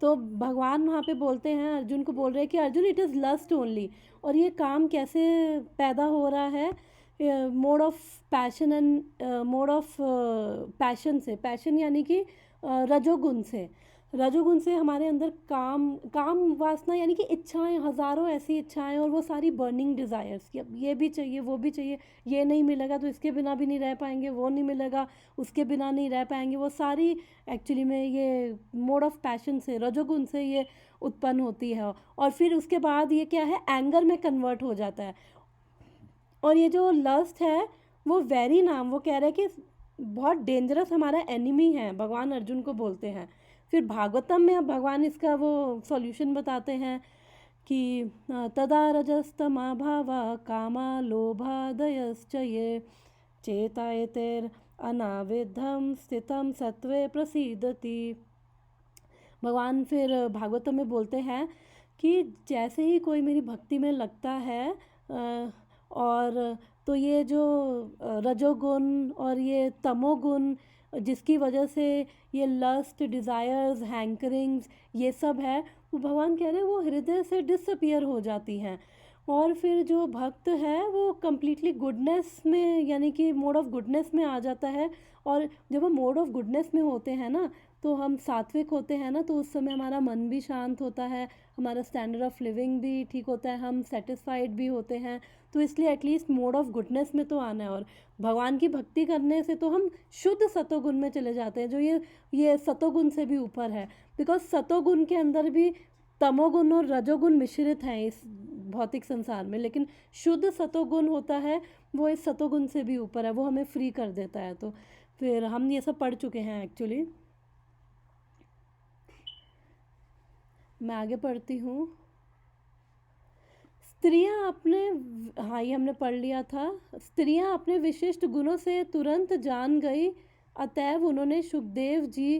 तो भगवान वहाँ पे बोलते हैं, अर्जुन को बोल रहे हैं कि Arjun it is lust only. और ये काम कैसे पैदा हो रहा है? Mode of passion and mode of passion से, पैशन यानी कि रजोगुण से। रजोगुण से हमारे अंदर काम वासना यानी कि इच्छाएं, हज़ारों ऐसी इच्छाएं, और वो सारी बर्निंग डिज़ायर्स कि अब ये भी चाहिए, वो भी चाहिए, ये नहीं मिलेगा तो इसके बिना भी नहीं रह पाएंगे, वो नहीं मिलेगा उसके बिना नहीं रह पाएंगे। वो सारी एक्चुअली में ये मोड ऑफ पैशन से, रजोगुण से ये उत्पन्न होती है। और फिर उसके बाद ये क्या है, एंगर में कन्वर्ट हो जाता है। और ये जो लस्ट है वो वेरी नाम, वो कह रहे हैं कि बहुत डेंजरस हमारा एनिमी है, भगवान अर्जुन को बोलते हैं। फिर भागवतम में अब भगवान इसका वो सॉल्यूशन बताते हैं कि तदा रजस्तमा भावा कामा लोभादयश्च ये चेतायतेर अनाविधम स्थितम सत्वे प्रसीदति। भगवान फिर भागवत में बोलते हैं कि जैसे ही कोई मेरी भक्ति में लगता है और तो ये जो रजोगुण और ये तमोगुण जिसकी वजह से ये लस्ट, डिज़ायर्स, हैंकरिंग्स ये सब है, वो भगवान कह रहे हैं वो हृदय से डिसअपियर हो जाती हैं। और फिर जो भक्त है वो कम्प्लीटली गुडनेस में यानी कि मोड ऑफ गुडनेस में आ जाता है। और जब हम मोड ऑफ गुडनेस में होते हैं ना, तो हम सात्विक होते हैं ना, तो उस समय हमारा मन भी शांत होता है, हमारा स्टैंडर्ड ऑफ लिविंग भी ठीक होता है, हम सेटिस्फाइड भी होते हैं। तो इसलिए एटलीस्ट मोड ऑफ गुडनेस में तो आना है। और भगवान की भक्ति करने से तो हम शुद्ध सतोगुण में चले जाते हैं, जो ये सतोगुण से भी ऊपर है। बिकॉज सतोगुण के अंदर भी तमोगुण और रजोगुण मिश्रित हैं इस भौतिक संसार में, लेकिन शुद्ध सतोगुण होता है वो इस सतोगुण से भी ऊपर है, वो हमें फ्री कर देता है। तो फिर हम ये सब पढ़ चुके हैं एक्चुअली। मैं आगे पढ़ती हूँ। स्त्रियां अपने, हाँ ये हमने पढ़ लिया था। स्त्रियां अपने विशिष्ट गुणों से तुरंत जान गई, अतएव उन्होंने सुखदेव जी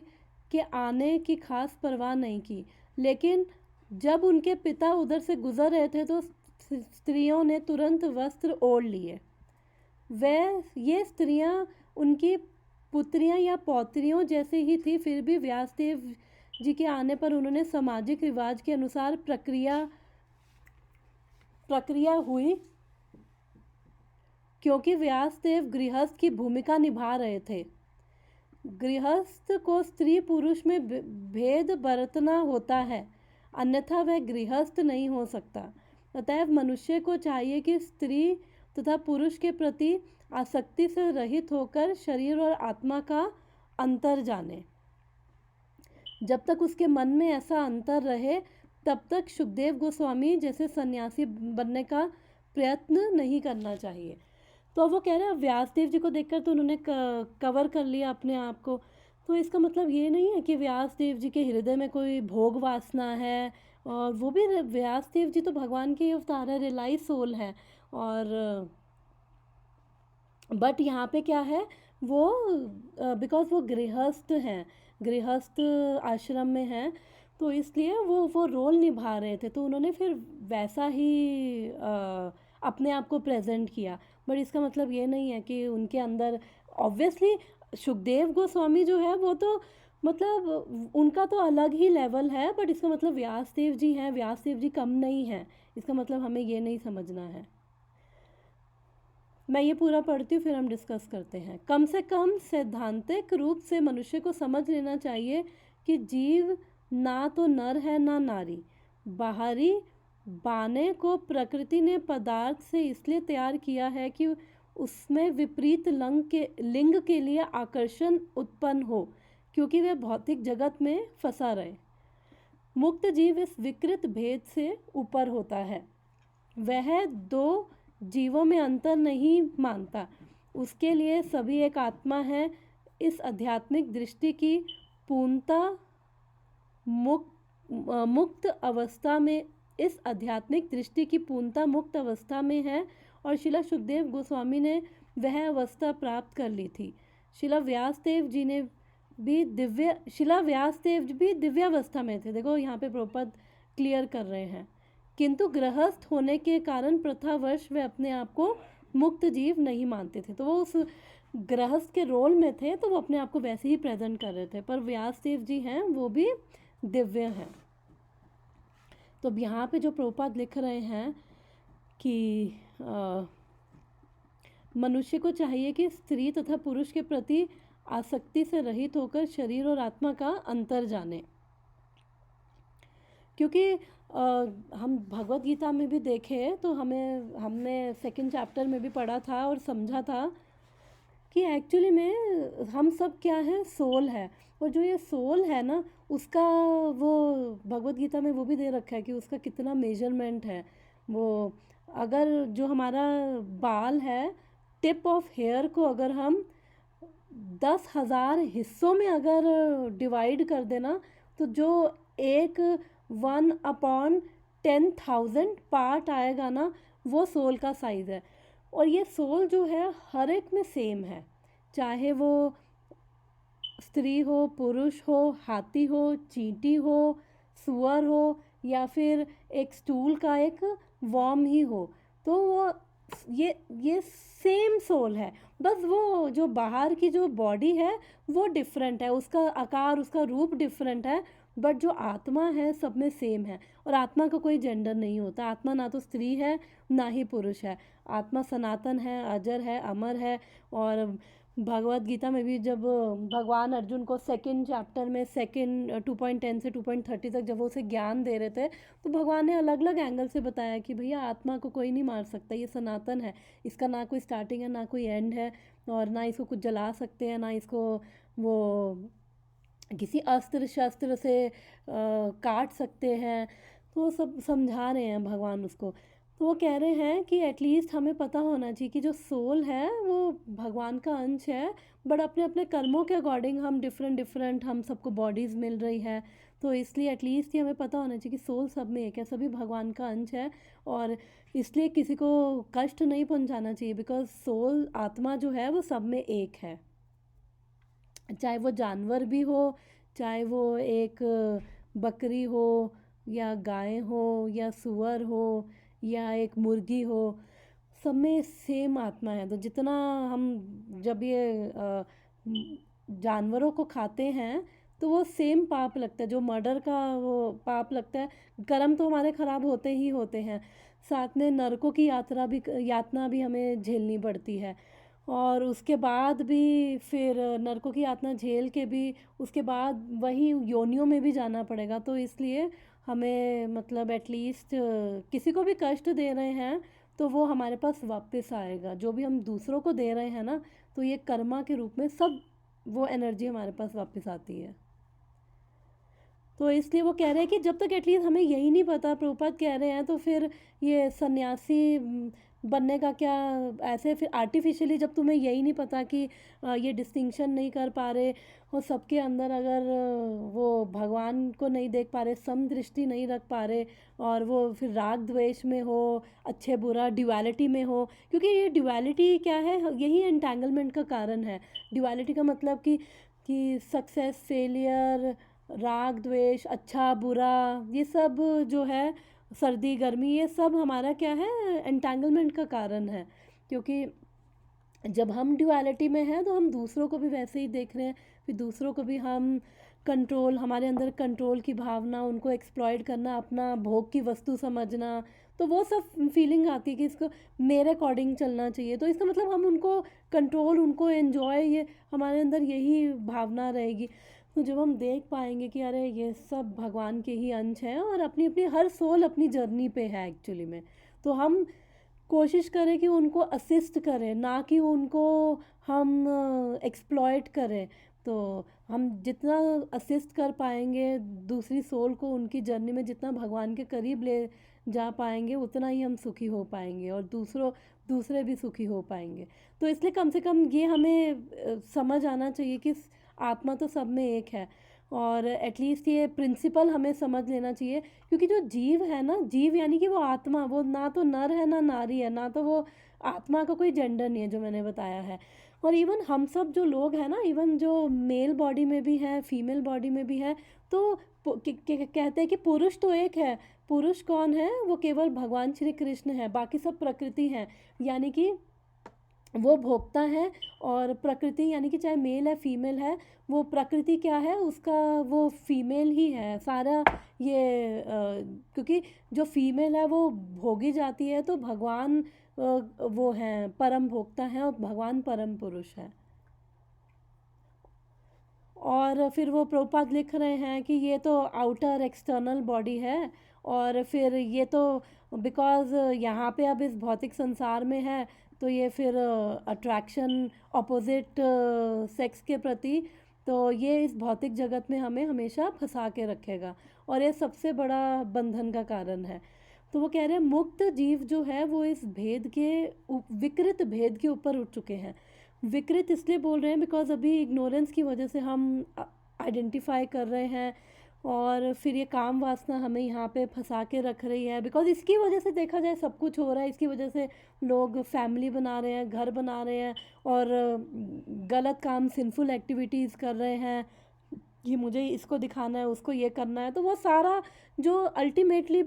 के आने की खास परवाह नहीं की। लेकिन जब उनके पिता उधर से गुजर रहे थे तो स्त्रियों ने तुरंत वस्त्र ओढ़ लिए। ये स्त्रियां उनकी पुत्रियां या पौत्रियों जैसे ही थी, फिर भी व्यासदेव जी के आने पर उन्होंने सामाजिक रिवाज के अनुसार प्रक्रिया हुई, क्योंकि व्यासदेव गृहस्थ की भूमिका निभा रहे थे। गृहस्थ को स्त्री पुरुष में भेद बरतना होता है, अन्यथा वह गृहस्थ नहीं हो सकता। अतएव मनुष्य को चाहिए कि स्त्री तथा पुरुष के प्रति आसक्ति से रहित होकर शरीर और आत्मा का अंतर जाने। जब तक उसके मन में ऐसा अंतर रहे तब तक सुखदेव गोस्वामी जैसे सन्यासी बनने का प्रयत्न नहीं करना चाहिए। तो वो कह रहे हैं व्यासदेव जी को देखकर तो उन्होंने कवर कर लिया अपने आप को। तो इसका मतलब ये नहीं है कि व्यासदेव जी के हृदय में कोई भोग वासना है, और वो भी व्यासदेव जी तो भगवान के अवतार है, रियलाइज सोल है। और बट यहाँ पे क्या है, वो बिकॉज वो गृहस्थ हैं, गृहस्थ आश्रम में हैं, तो इसलिए वो रोल निभा रहे थे, तो उन्होंने फिर वैसा ही अपने आप को प्रेजेंट किया। बट इसका मतलब ये नहीं है कि उनके अंदर ऑब्वियसली सुखदेव गोस्वामी जो है वो तो मतलब उनका तो अलग ही लेवल है, बट इसका मतलब व्यासदेव जी हैं, व्यासदेव जी कम नहीं हैं, इसका मतलब हमें ये नहीं समझना है। मैं ये पूरा पढ़ती हूँ फिर हम डिस्कस करते हैं। कम से कम सैद्धांतिक रूप से मनुष्य को समझ लेना चाहिए कि जीव ना तो नर है ना नारी। बाहरी बाने को प्रकृति ने पदार्थ से इसलिए तैयार किया है कि उसमें विपरीत लिंग के लिए आकर्षण उत्पन्न हो, क्योंकि वह भौतिक जगत में फंसा रहे। मुक्त जीव इस विकृत भेद से ऊपर होता है। वह दो जीवों में अंतर नहीं मानता, उसके लिए सभी एक आत्मा है। इस आध्यात्मिक दृष्टि की पूर्णता मुक्त अवस्था में इस आध्यात्मिक दृष्टि की पूर्णता मुक्त अवस्था में है और शिला सुखदेव गोस्वामी ने वह अवस्था प्राप्त कर ली थी। शिला व्यास देव भी दिव्यावस्था में थे। देखो यहाँ पे प्रभुपाद क्लियर कर रहे हैं, किंतु गृहस्थ होने के कारण प्रथावश वे अपने आप को मुक्त जीव नहीं मानते थे। तो वो उस गृहस्थ के रोल में थे, तो वो अपने आप को वैसे ही प्रेजेंट कर रहे थे। पर व्यास देव जी हैं वो भी दिव्य हैं। तो अब यहाँ पे जो प्रभुपाद लिख रहे हैं कि मनुष्य को चाहिए कि स्त्री तथा पुरुष के प्रति आसक्ति से रहित होकर शरीर और आत्मा का अंतर जाने। क्योंकि हम भगवत गीता में भी देखें तो हमने सेकंड चैप्टर में भी पढ़ा था और समझा था कि एक्चुअली में हम सब क्या है, सोल है। और जो ये सोल है ना, उसका वो भगवत गीता में वो भी दे रखा है कि उसका कितना मेजरमेंट है। वो अगर जो हमारा बाल है, टिप ऑफ हेयर को अगर हम 10,000 हिस्सों में अगर डिवाइड कर देना, तो जो एक 1/10,000 पार्ट आएगा ना, वो सोल का साइज़ है। और ये सोल जो है हर एक में सेम है, चाहे वो स्त्री हो, पुरुष हो, हाथी हो, चींटी हो, सुअर हो, या फिर एक स्टूल का एक वर्म ही हो। तो वो ये सेम सोल है, बस वो जो बाहर की जो बॉडी है वो डिफरेंट है, उसका आकार, उसका रूप डिफरेंट है, बट जो आत्मा है सब में सेम है। और आत्मा का कोई जेंडर नहीं होता। आत्मा ना तो स्त्री है ना ही पुरुष है। आत्मा सनातन है, अजर है, अमर है। और भगवत गीता में भी जब भगवान अर्जुन को सेकंड चैप्टर में 2.10 से 2.30 तक जब वो उसे ज्ञान दे रहे थे, तो भगवान ने अलग अलग एंगल से बताया कि भैया आत्मा को कोई नहीं मार सकता, ये सनातन है, इसका ना कोई स्टार्टिंग है ना कोई एंड है, और ना इसको कुछ जला सकते हैं, ना इसको वो किसी अस्त्र शस्त्र से काट सकते हैं। तो वो सब समझा रहे हैं भगवान उसको। तो वो कह रहे हैं कि एटलीस्ट हमें पता होना चाहिए कि जो सोल है वो भगवान का अंश है, बट अपने अपने कर्मों के अकॉर्डिंग हम डिफरेंट हम सबको बॉडीज़ मिल रही है। तो इसलिए एटलीस्ट ये हमें पता होना चाहिए कि सोल सब में एक है, सभी भगवान का अंश है। और इसलिए किसी को कष्ट नहीं पहुंचाना चाहिए, बिकॉज सोल आत्मा जो है वो सब में एक है। चाहे वो जानवर भी हो, चाहे वो एक बकरी हो, या गाय हो, या सुअर हो, या एक मुर्गी हो, सब में सेम आत्मा है। तो जितना हम जब ये जानवरों को खाते हैं तो वो सेम पाप लगता है, जो मर्डर का वो पाप लगता है। कर्म तो हमारे ख़राब होते ही होते हैं, साथ में नरकों की यातना भी हमें झेलनी पड़ती है। और उसके बाद भी फिर नरकों की यातना झेल के भी उसके बाद वही योनियों में भी जाना पड़ेगा। तो इसलिए हमें मतलब एटलीस्ट किसी को भी कष्ट दे रहे हैं तो वो हमारे पास वापस आएगा। जो भी हम दूसरों को दे रहे हैं ना, तो ये कर्मा के रूप में सब वो एनर्जी हमारे पास वापस आती है। तो इसलिए वो कह रहे हैं कि जब तक एटलीस्ट हमें यही नहीं पता, प्रभुपाद कह रहे हैं, तो फिर ये सन्यासी बनने का क्या, ऐसे फिर आर्टिफिशियली जब तुम्हें यही नहीं पता कि ये डिस्टिंक्शन नहीं कर पा रहे और सबके अंदर अगर वो भगवान को नहीं देख पा रहे, सम दृष्टि नहीं रख पा रहे, और वो फिर राग द्वेष में हो, अच्छे बुरा ड्युअलिटी में हो। क्योंकि ये ड्युअलिटी क्या है, यही एंटैंगलमेंट का कारण है। ड्युअलिटी का मतलब कि सक्सेस फेलियर, राग द्वेष, अच्छा बुरा, ये सब जो है, सर्दी गर्मी, ये सब हमारा क्या है, एंटैंगलमेंट का कारण है। क्योंकि जब हम ड्युअलिटी में हैं तो हम दूसरों को भी वैसे ही देख रहे हैं, फिर दूसरों को भी हम कंट्रोल, हमारे अंदर कंट्रोल की भावना, उनको एक्सप्लॉइट करना, अपना भोग की वस्तु समझना, तो वो सब फीलिंग आती है कि इसको मेरे अकॉर्डिंग चलना चाहिए। तो इसका मतलब हम उनको कंट्रोल, उनको एन्जॉय, ये हमारे अंदर यही भावना रहेगी। तो जब हम देख पाएंगे कि अरे ये सब भगवान के ही अंश हैं और अपनी अपनी हर सोल अपनी जर्नी पे है एक्चुअली में, तो हम कोशिश करें कि उनको असिस्ट करें, ना कि उनको हम एक्सप्लॉइट करें। तो हम जितना असिस्ट कर पाएंगे दूसरी सोल को उनकी जर्नी में, जितना भगवान के करीब ले जा पाएंगे, उतना ही हम सुखी हो पाएंगे और दूसरे भी सुखी हो पाएंगे। तो इसलिए कम से कम ये हमें समझ आना चाहिए कि आत्मा तो सब में एक है, और एटलीस्ट ये प्रिंसिपल हमें समझ लेना चाहिए। क्योंकि जो जीव है ना, जीव यानी कि वो आत्मा, वो ना तो नर है ना नारी है, ना तो वो आत्मा का कोई जेंडर नहीं है जो मैंने बताया है। और इवन हम सब जो लोग हैं ना, इवन जो मेल बॉडी में भी है फीमेल बॉडी में भी है, तो कहते हैं कि पुरुष तो एक है। पुरुष कौन है? वो केवल भगवान श्री कृष्ण है, बाकी सब प्रकृति हैं। यानी कि वो भोगता है, और प्रकृति यानी कि चाहे मेल है फीमेल है, वो प्रकृति क्या है उसका, वो फीमेल ही है सारा। ये क्योंकि जो फीमेल है वो भोगी जाती है, तो भगवान वो हैं परम भोक्ता हैं, और भगवान परम पुरुष है। और फिर वो प्रभुपाद लिख रहे हैं कि ये तो आउटर एक्सटर्नल बॉडी है, और फिर ये तो बिकॉज़ यहाँ पे अब इस भौतिक संसार में है, तो ये फिर अट्रैक्शन अपोजिट सेक्स के प्रति, तो ये इस भौतिक जगत में हमें हमेशा फंसा के रखेगा, और ये सबसे बड़ा बंधन का कारण है। तो वो कह रहे हैं मुक्त जीव जो है वो इस भेद के विकृत भेद के ऊपर उठ चुके हैं। विकृत इसलिए बोल रहे हैं बिकॉज अभी इग्नोरेंस की वजह से हम आइडेंटिफाई कर रहे हैं, और फिर ये काम वासना हमें यहाँ पे फंसा के रख रही है। बिकॉज इसकी वजह से देखा जाए सब कुछ हो रहा है, इसकी वजह से लोग फैमिली बना रहे हैं, घर बना रहे हैं, और गलत काम सिंफुल एक्टिविटीज़ कर रहे हैं कि मुझे इसको दिखाना है, उसको ये करना है। तो वो सारा जो अल्टीमेटली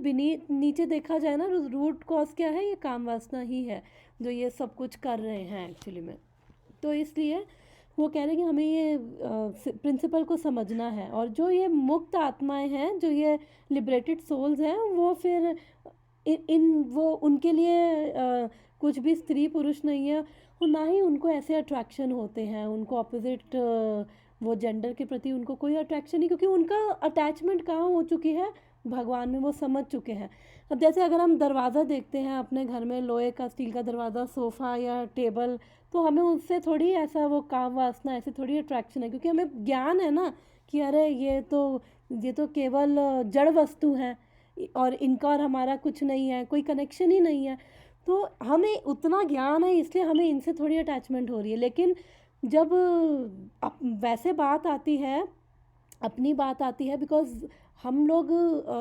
नीचे देखा जाए ना, रूट कॉज क्या है? ये काम वासना ही है जो ये सब कुछ कर रहे हैं एक्चुअली में। तो इसलिए वो कह रहे हैं कि हमें ये प्रिंसिपल को समझना है, और जो ये मुक्त आत्माएं हैं, जो ये लिबरेटेड सोल्स हैं, वो फिर वो उनके लिए कुछ भी स्त्री पुरुष नहीं है, और ना ही उनको ऐसे अट्रैक्शन होते हैं, उनको अपोजिट वो जेंडर के प्रति उनको कोई अट्रैक्शन नहीं, क्योंकि उनका अटैचमेंट कहाँ हो चुकी है? भगवान में वो समझ चुके हैं। अब जैसे अगर हम दरवाज़ा देखते हैं अपने घर में, लोहे का स्टील का दरवाज़ा, सोफ़ा या टेबल, तो हमें उससे थोड़ी ऐसा वो काम वासना, ऐसे थोड़ी अट्रैक्शन है, क्योंकि हमें ज्ञान है ना कि अरे ये तो केवल जड़ वस्तु हैं, और इनका और हमारा कुछ नहीं है, कोई कनेक्शन ही नहीं है। तो हमें उतना ज्ञान है, इसलिए हमें इनसे थोड़ी अटैचमेंट हो रही है। लेकिन जब वैसे बात आती है, अपनी बात आती है, बिकॉज हम लोग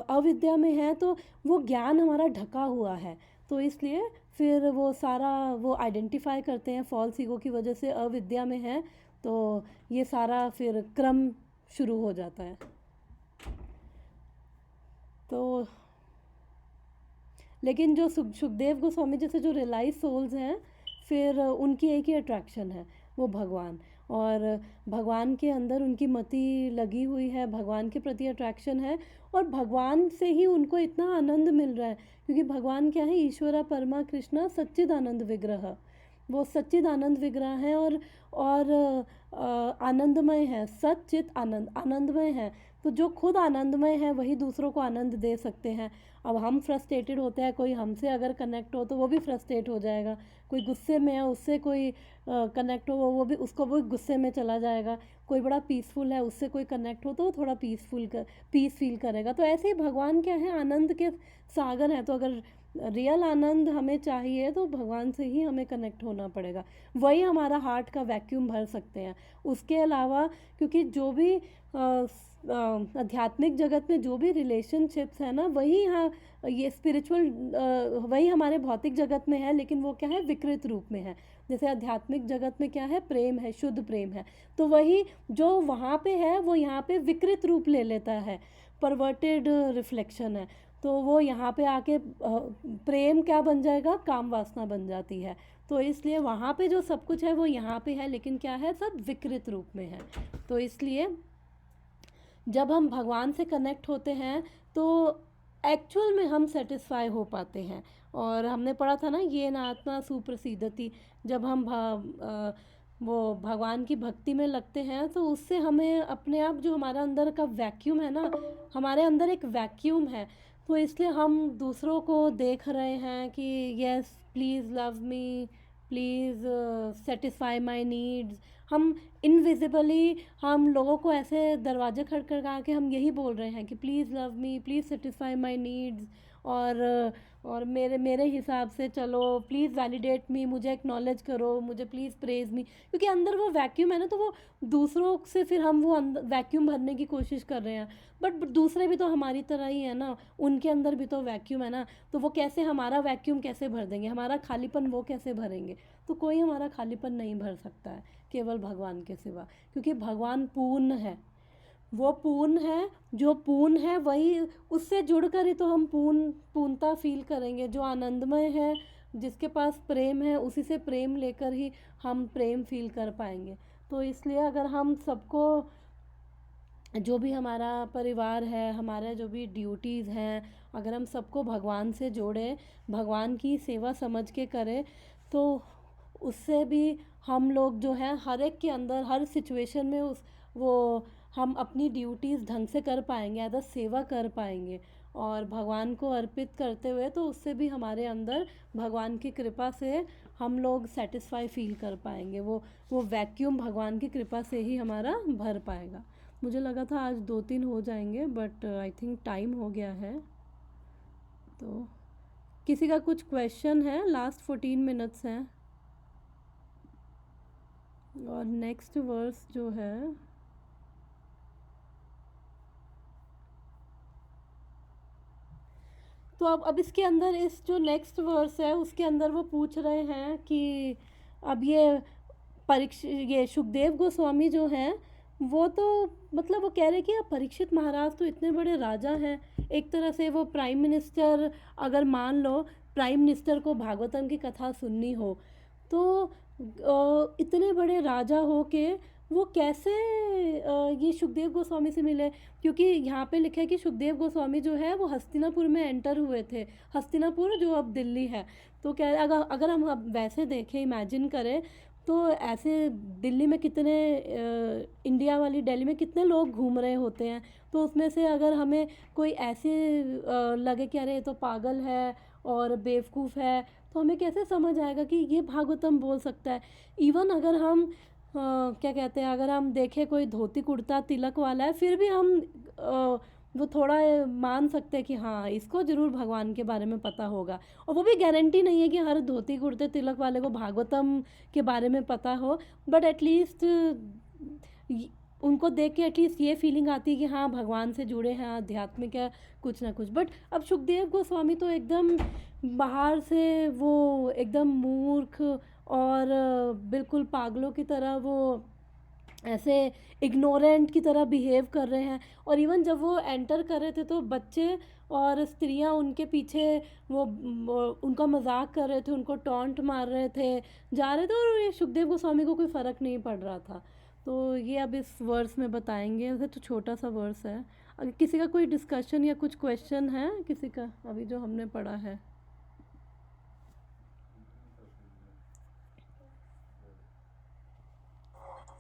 अविद्या में हैं, तो वो ज्ञान हमारा ढका हुआ है, तो इसलिए फिर वो सारा वो आइडेंटिफाई करते हैं फॉल्स ईगो की वजह से अविद्या में है, तो ये सारा फिर क्रम शुरू हो जाता है। तो लेकिन जो सुखदेव गोस्वामी जैसे जो रियलाइज सोल्स हैं, फिर उनकी एक ही अट्रैक्शन है, वो भगवान, और भगवान के अंदर उनकी मति लगी हुई है, भगवान के प्रति अट्रैक्शन है, और भगवान से ही उनको इतना आनंद मिल रहा है। क्योंकि भगवान क्या है? ईश्वरा परमा कृष्णा सच्चिदानंद विग्रह, वो सच्चिदानंद विग्रह हैं, और आनंदमय है, सच्चित आनंद, आनंदमय है। तो जो खुद आनंदमय है वही दूसरों को आनंद दे सकते हैं। अब हम फ्रस्ट्रेटेड होते हैं, कोई हमसे अगर कनेक्ट हो तो वो भी फ्रस्ट्रेट हो जाएगा, कोई गुस्से में है उससे कोई कनेक्ट हो, वो भी उसको वो गुस्से में चला जाएगा, कोई बड़ा पीसफुल है उससे कोई कनेक्ट हो तो वो थोड़ा पीस फील करेगा। तो ऐसे ही भगवान क्या है? आनंद के सागर हैं। तो अगर रियल आनंद हमें चाहिए तो भगवान से ही हमें कनेक्ट होना पड़ेगा, वही हमारा हार्ट का वैक्यूम भर सकते हैं। उसके अलावा क्योंकि जो भी आध्यात्मिक जगत में जो भी रिलेशनशिप्स है ना, वही यहाँ ये स्पिरिचुअल वही हमारे भौतिक जगत में है, लेकिन वो क्या है? विकृत रूप में है। जैसे आध्यात्मिक जगत में क्या है? प्रेम है, शुद्ध प्रेम है। तो वही जो वहाँ पे है वो यहाँ पे विकृत रूप ले लेता है, परवर्टेड रिफ्लेक्शन है। तो वो यहाँ पे आके प्रेम क्या बन जाएगा? काम वासना बन जाती है। तो इसलिए वहाँ पे जो सब कुछ है वो यहाँ पे है, लेकिन क्या है? सब विकृत रूप में है। तो इसलिए जब हम भगवान से कनेक्ट होते हैं तो एक्चुअल में हम सेटिस्फाई हो पाते हैं। और हमने पढ़ा था ना, ये ना आत्मा सुप्रसिद्धति, जब हम वो भगवान की भक्ति में लगते हैं तो उससे हमें अपने आप जो हमारा अंदर का वैक्यूम है ना, हमारे अंदर एक वैक्यूम है, तो इसलिए हम दूसरों को देख रहे हैं कि yes please love me, please satisfy my needs, हम इनविजिबली हम लोगों को ऐसे दरवाजे खटखटा के हम यही बोल रहे हैं कि please love me, please satisfy my needs, और मेरे मेरे हिसाब से चलो, प्लीज़ वैलिडेट मी, मुझे एक्नॉलेज करो, मुझे प्लीज़ प्रेज मी, क्योंकि अंदर वो वैक्यूम है ना, तो वो दूसरों से फिर हम वो वैक्यूम भरने की कोशिश कर रहे हैं। बट दूसरे भी तो हमारी तरह ही है ना, उनके अंदर भी तो वैक्यूम है ना, तो वो कैसे हमारा वैक्यूम कैसे भर देंगे, हमारा खालीपन वो कैसे भरेंगे? तो कोई हमारा खालीपन नहीं भर सकता है केवल भगवान के सिवा, क्योंकि भगवान पूर्ण है, वो पूर्ण है, जो पूर्ण है वही, उससे जुड़कर ही तो हम पूर्णता फील करेंगे। जो आनंदमय है, जिसके पास प्रेम है, उसी से प्रेम लेकर ही हम प्रेम फील कर पाएंगे। तो इसलिए अगर हम सबको, जो भी हमारा परिवार है, हमारे जो भी ड्यूटीज़ हैं, अगर हम सबको भगवान से जोड़ें, भगवान की सेवा समझ के करें, तो उससे भी हम लोग जो हैं हर एक के अंदर हर सिचुएशन में उस वो हम अपनी ड्यूटीज़ ढंग से कर पाएंगे, एज अ सेवा कर पाएंगे, और भगवान को अर्पित करते हुए, तो उससे भी हमारे अंदर भगवान की कृपा से हम लोग सेटिस्फाई फील कर पाएंगे। वो वैक्यूम भगवान की कृपा से ही हमारा भर पाएगा। मुझे लगा था आज 2-3 हो जाएंगे, बट आई थिंक टाइम हो गया है। तो किसी का कुछ क्वेश्चन है? लास्ट 14 मिनट्स हैं, और नेक्स्ट वर्स जो है, तो अब इसके अंदर इस जो नेक्स्ट वर्स है उसके अंदर वो पूछ रहे हैं कि अब ये सुखदेव गोस्वामी जो हैं, वो तो मतलब वो कह रहे कि अब परीक्षित महाराज तो इतने बड़े राजा हैं, एक तरह से वो प्राइम मिनिस्टर, अगर मान लो प्राइम मिनिस्टर को भागवतम की कथा सुननी हो, तो इतने बड़े राजा हो के वो कैसे ये सुखदेव गोस्वामी से मिले? क्योंकि यहाँ पे लिखा है कि सुखदेव गोस्वामी जो है वो हस्तिनापुर में एंटर हुए थे, हस्तिनापुर जो अब दिल्ली है। तो क्या अगर अगर हम अब वैसे देखें, इमेजिन करें, तो ऐसे दिल्ली में कितने इंडिया वाली दिल्ली में कितने लोग घूम रहे होते हैं, तो उसमें से अगर हमें कोई ऐसे लगे कि अरे ये तो पागल है और बेवकूफ़ है, तो हमें कैसे समझ आएगा कि ये भागवतम बोल सकता है? इवन अगर हम क्या कहते हैं, अगर हम देखें कोई धोती कुर्ता तिलक वाला है, फिर भी हम वो थोड़ा मान सकते हैं कि हाँ, इसको ज़रूर भगवान के बारे में पता होगा। और वो भी गारंटी नहीं है कि हर धोती कुर्ते तिलक वाले को भागवतम के बारे में पता हो, बट एटलीस्ट उनको देख के एटलीस्ट ये फीलिंग आती है कि हाँ, भगवान से जुड़े हैं, आध्यात्मिक है, कुछ ना कुछ। बट अब सुखदेव गोस्वामी तो एकदम बाहर से वो एकदम मूर्ख और बिल्कुल पागलों की तरह वो ऐसे इग्नोरेंट की तरह बिहेव कर रहे हैं। और इवन जब वो एंटर कर रहे थे, तो बच्चे और स्त्रियां उनके पीछे वो उनका मजाक कर रहे थे, उनको टॉन्ट मार रहे थे, जा रहे थे, और ये सुखदेव गोस्वामी को कोई फ़र्क नहीं पड़ रहा था। तो ये अब इस वर्स में बताएंगे, वैसे तो छोटा सा वर्स है। अगर किसी का कोई डिस्कशन या कुछ क्वेश्चन है किसी का, अभी जो हमने पढ़ा है?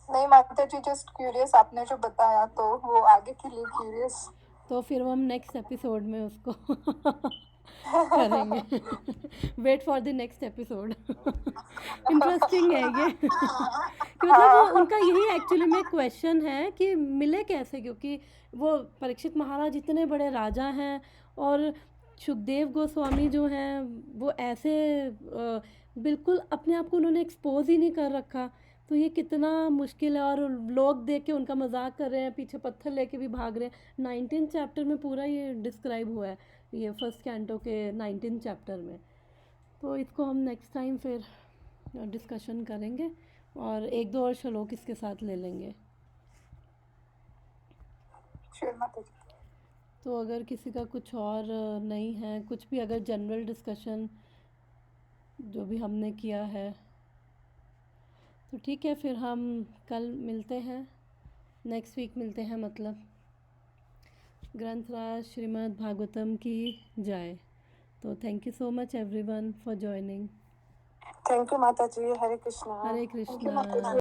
नहीं माता जी, जस्ट क्यूरियस, आपने जो बताया तो वो आगे के लिए क्यूरियस। तो फिर वो हम नेक्स्ट एपिसोड में उसको करेंगे। Wait for the next episode. Interesting है ये। कि मतलब वो उनका यही एक्चुअली में क्वेश्चन है कि मिले कैसे, क्योंकि वो परीक्षित महाराज इतने बड़े राजा हैं, और सुखदेव गोस्वामी जो हैं वो ऐसे बिल्कुल अपने आप को उन्होंने एक्सपोज ही नहीं कर रखा। तो ये कितना मुश्किल है, और लोग देख के उनका मजाक कर रहे हैं, पीछे पत्थर लेके भी भाग रहे हैं। 19 चैप्टर में पूरा ये डिस्क्राइब हुआ है, ये फर्स्ट कैंटो के 19 चैप्टर में। तो इसको हम नेक्स्ट टाइम फिर डिस्कशन करेंगे, और 1-2 और श्लोक इसके साथ ले लेंगे। श्योर माता जी। तो अगर किसी का कुछ और नहीं है, कुछ भी अगर जनरल डिस्कशन जो भी हमने किया है, तो ठीक है, फिर हम कल मिलते हैं, नेक्स्ट वीक मिलते हैं। मतलब ग्रंथराज श्रीमद् भागवतम की जय। तो thank you so much everyone for joining. Thank you माता जी। हरे कृष्णा। हरे थैंक यू माता कृष्णा। जी।